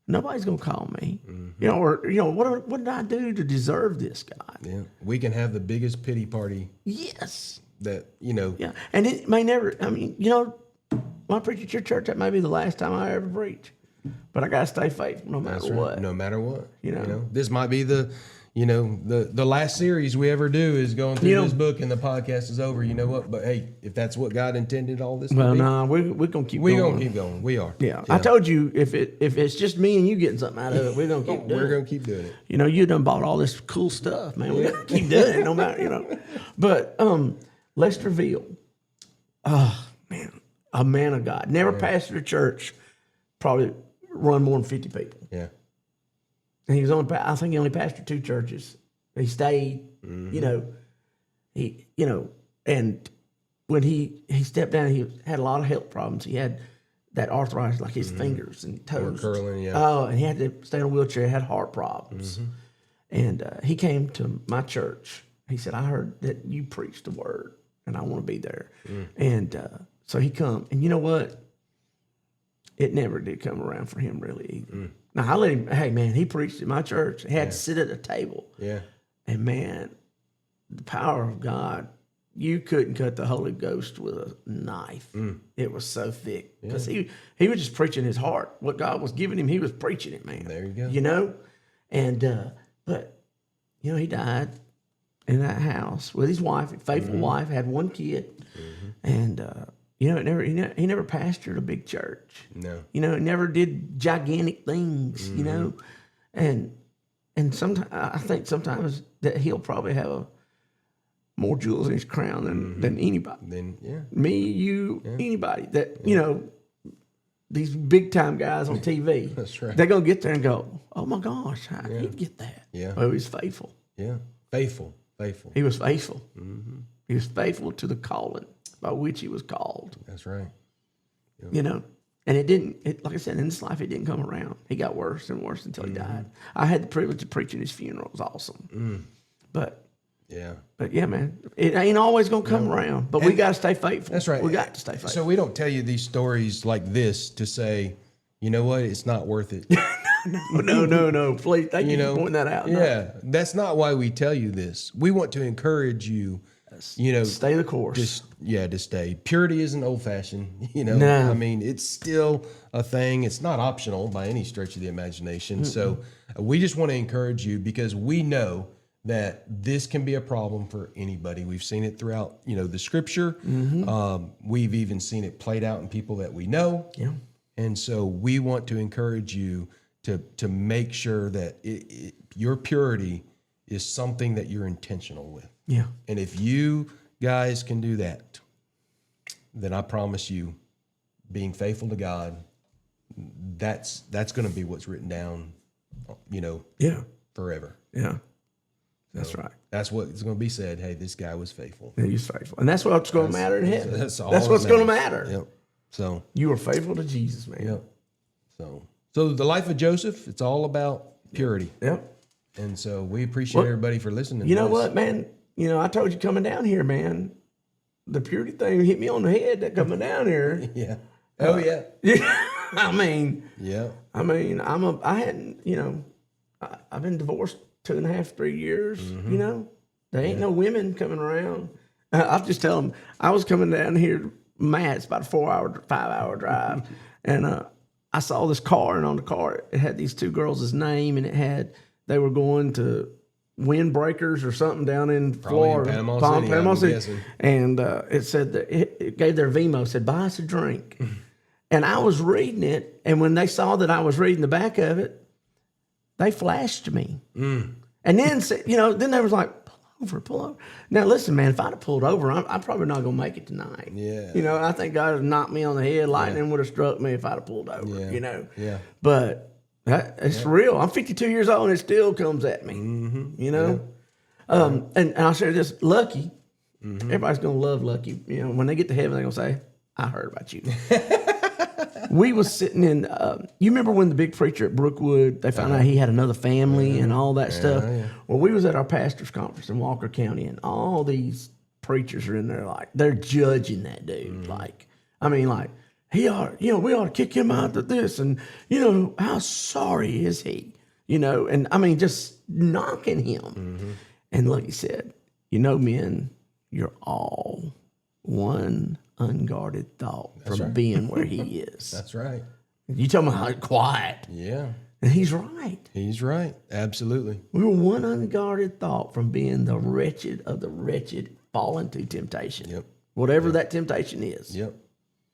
nobody's going to call me. Mm-hmm. What did I do to deserve this, God? Yeah. We can have the biggest pity party. Yes. That, Yeah. And it may never, when I preach at your church, that may be the last time I ever preach. But I got to stay faithful no matter what. No matter what. This might be the last series we ever do is going through this book, and the podcast is over. You know what? But hey, if that's what God intended all this to be. Well, no, we're going to keep going. We're going to keep going. We are. Yeah. I told you, if it's just me and you getting something out of it, we're going to keep doing it. We're going to keep doing it. You done bought all this cool stuff, man. We're going to keep doing it no matter, But Lester Veal. Oh, man. a man of God. Never pastored a church, probably run more than 50 people. Yeah. And he was only, I think he only pastored 2 churches. He stayed, and when he stepped down, he had a lot of health problems. He had that arthritis, like his fingers and toes. Curling, yeah. Oh, and he had to stay in a wheelchair, had heart problems. And he came to my church. He said, I heard that you preached the word, and I want to be there. And so he come. And you know what? It never did come around for him really either. Now, I let him, hey, man, he preached at my church. He had to sit at a table. Yeah. And, man, the power of God, you couldn't cut the Holy Ghost with a knife. It was so thick. Because he was just preaching his heart. What God was giving him, he was preaching it, man. There you go. You know? And, but, you know, he died in that house with his wife, a faithful wife, had 1 kid. And, you know, he never pastored a big church. No. You know, he never did gigantic things, you know. And sometimes I think sometimes that he'll probably have more jewels in his crown than anybody. Then Me, you, anybody that, you know, these big time guys on TV. That's right. They're gonna get there and go, oh my gosh, how did he get that? Yeah. Well, he was faithful. Yeah. Faithful. He was faithful. He was faithful to the calling by which he was called. That's right. You know, and like I said, in this life, it didn't come around. He got worse and worse until he died. I had the privilege of preaching his funeral. It was awesome. But yeah, man, it ain't always going to come around, but we got to stay faithful. That's right. We got to stay faithful. So we don't tell you these stories like this to say, you know what, it's not worth it. No. Please, thank you for pointing that out. Yeah, that's not why we tell you this. We want to encourage you, you know, stay the course. To stay. Purity isn't old-fashioned, you know. No. I mean, it's still a thing. It's not optional by any stretch of the imagination. So we just want to encourage you because we know that this can be a problem for anybody. We've seen it throughout, you know, the scripture. We've even seen it played out in people that we know. Yeah. And so we want to encourage you to make sure that your purity is something that you're intentional with. Yeah. And if you guys can do that, then I promise you, being faithful to God, that's going to be what's written down, you know, forever. Yeah. That's right. That's what's going to be said. Hey, this guy was faithful. Yeah, he's faithful. And that's what's going to matter in heaven. That's what's going to matter. Yep. So you were faithful to Jesus, man. Yep. So the life of Joseph, it's all about purity. Yep. And so we appreciate everybody for listening. You know what, man? You know, I told you coming down here, man, the purity thing hit me on the head that coming down here. Yeah. Oh, yeah. Yeah. I mean, I hadn't, you know, I've been divorced 2.5, 3 years, you know. There ain't no women coming around. I'll just tell them, I was coming down here, it's about a 5-hour drive, and I saw this car, and on the car, it had these 2 girls' name, and they were going to Windbreakers or something down in Florida. Panama City. And it said that it gave their Vimo, said, buy us a drink. And I was reading it, and when they saw that I was reading the back of it, they flashed me. And then, you know, then they was like, pull over. Now, listen, man, if I'd have pulled over, I'm probably not going to make it tonight. Yeah. You know, I think God would knocked me on the head. Lightning would have struck me if I'd have pulled over, you know. Yeah. But it's real. I'm 52 years old, and it still comes at me, you know. Yeah. And I'll share this. Lucky, everybody's going to love Lucky. You know, when they get to heaven, they're going to say, I heard about you. We was sitting in, you remember when the big preacher at Brookwood, they found out he had another family and all that stuff? Yeah. Well, we was at our pastor's conference in Walker County, and all these preachers are in there like, they're judging that dude. Like, I mean, like, we ought to kick him out of this, and, you know, how sorry is he? You know, and I mean, just knocking him. And Lucky said, you know, men, you're all one unguarded thought from being where he is. That's right. You tell me how quiet. Yeah. And he's right. He's right. Absolutely. We were one unguarded thought from being the wretched of the wretched, falling to temptation. Yep. Whatever that temptation is. Yep.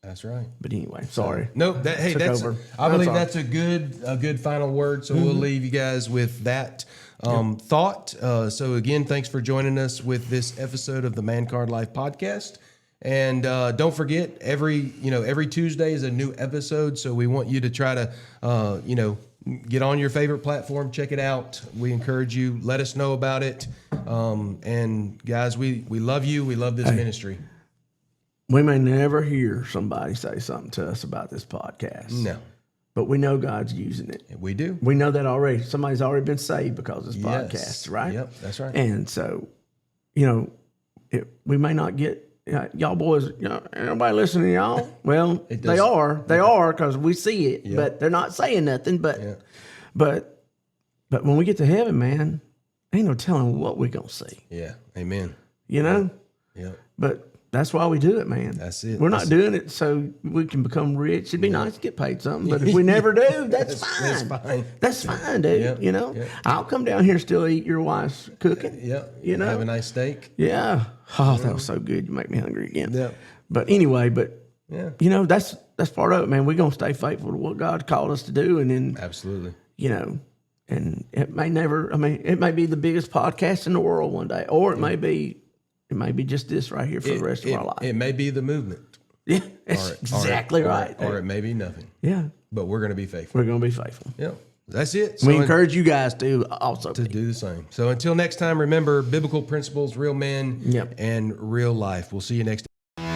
That's right. But anyway, sorry. No, I believe that's a good final word. So we'll leave you guys with that thought. So again, thanks for joining us with this episode of the MANCARD Life Podcast. And don't forget, every Tuesday is a new episode. So we want you to try to, get on your favorite platform, check it out. We encourage you. Let us know about it. And guys, we love you. We love this ministry. We may never hear somebody say something to us about this podcast. No. But we know God's using it. We do. We know that already. Somebody's already been saved because of this Yes. podcast, right? Yep, that's right. And so, we may not get, y'all boys, ain't nobody listening to y'all. Well, they are. They are because we see it, but they're not saying nothing. But when we get to heaven, man, ain't no telling what we're going to see. Yeah. Amen. Yeah. But that's why we do it, man. That's it. We're not doing it so we can become rich. It'd be nice to get paid something, but if we never do, that's fine. That's fine. That's fine, dude. Yep. I'll come down here and still eat your wife's cooking. Yep. Have a nice steak. Yeah. Oh, that was so good. You make me hungry again. Yep. But anyway, that's part of it, man. We're gonna stay faithful to what God called us to do, and then Absolutely. And it may never. I mean, it may be the biggest podcast in the world one day, or it may be. It may be just this right here for the rest of our life. It may be the movement. Yeah, that's exactly right. Or it may be nothing. Yeah. But we're going to be faithful. We're going to be faithful. Yeah. That's it. We encourage you guys to also do the same. So until next time, remember biblical principles, real men, and real life. We'll see you next time.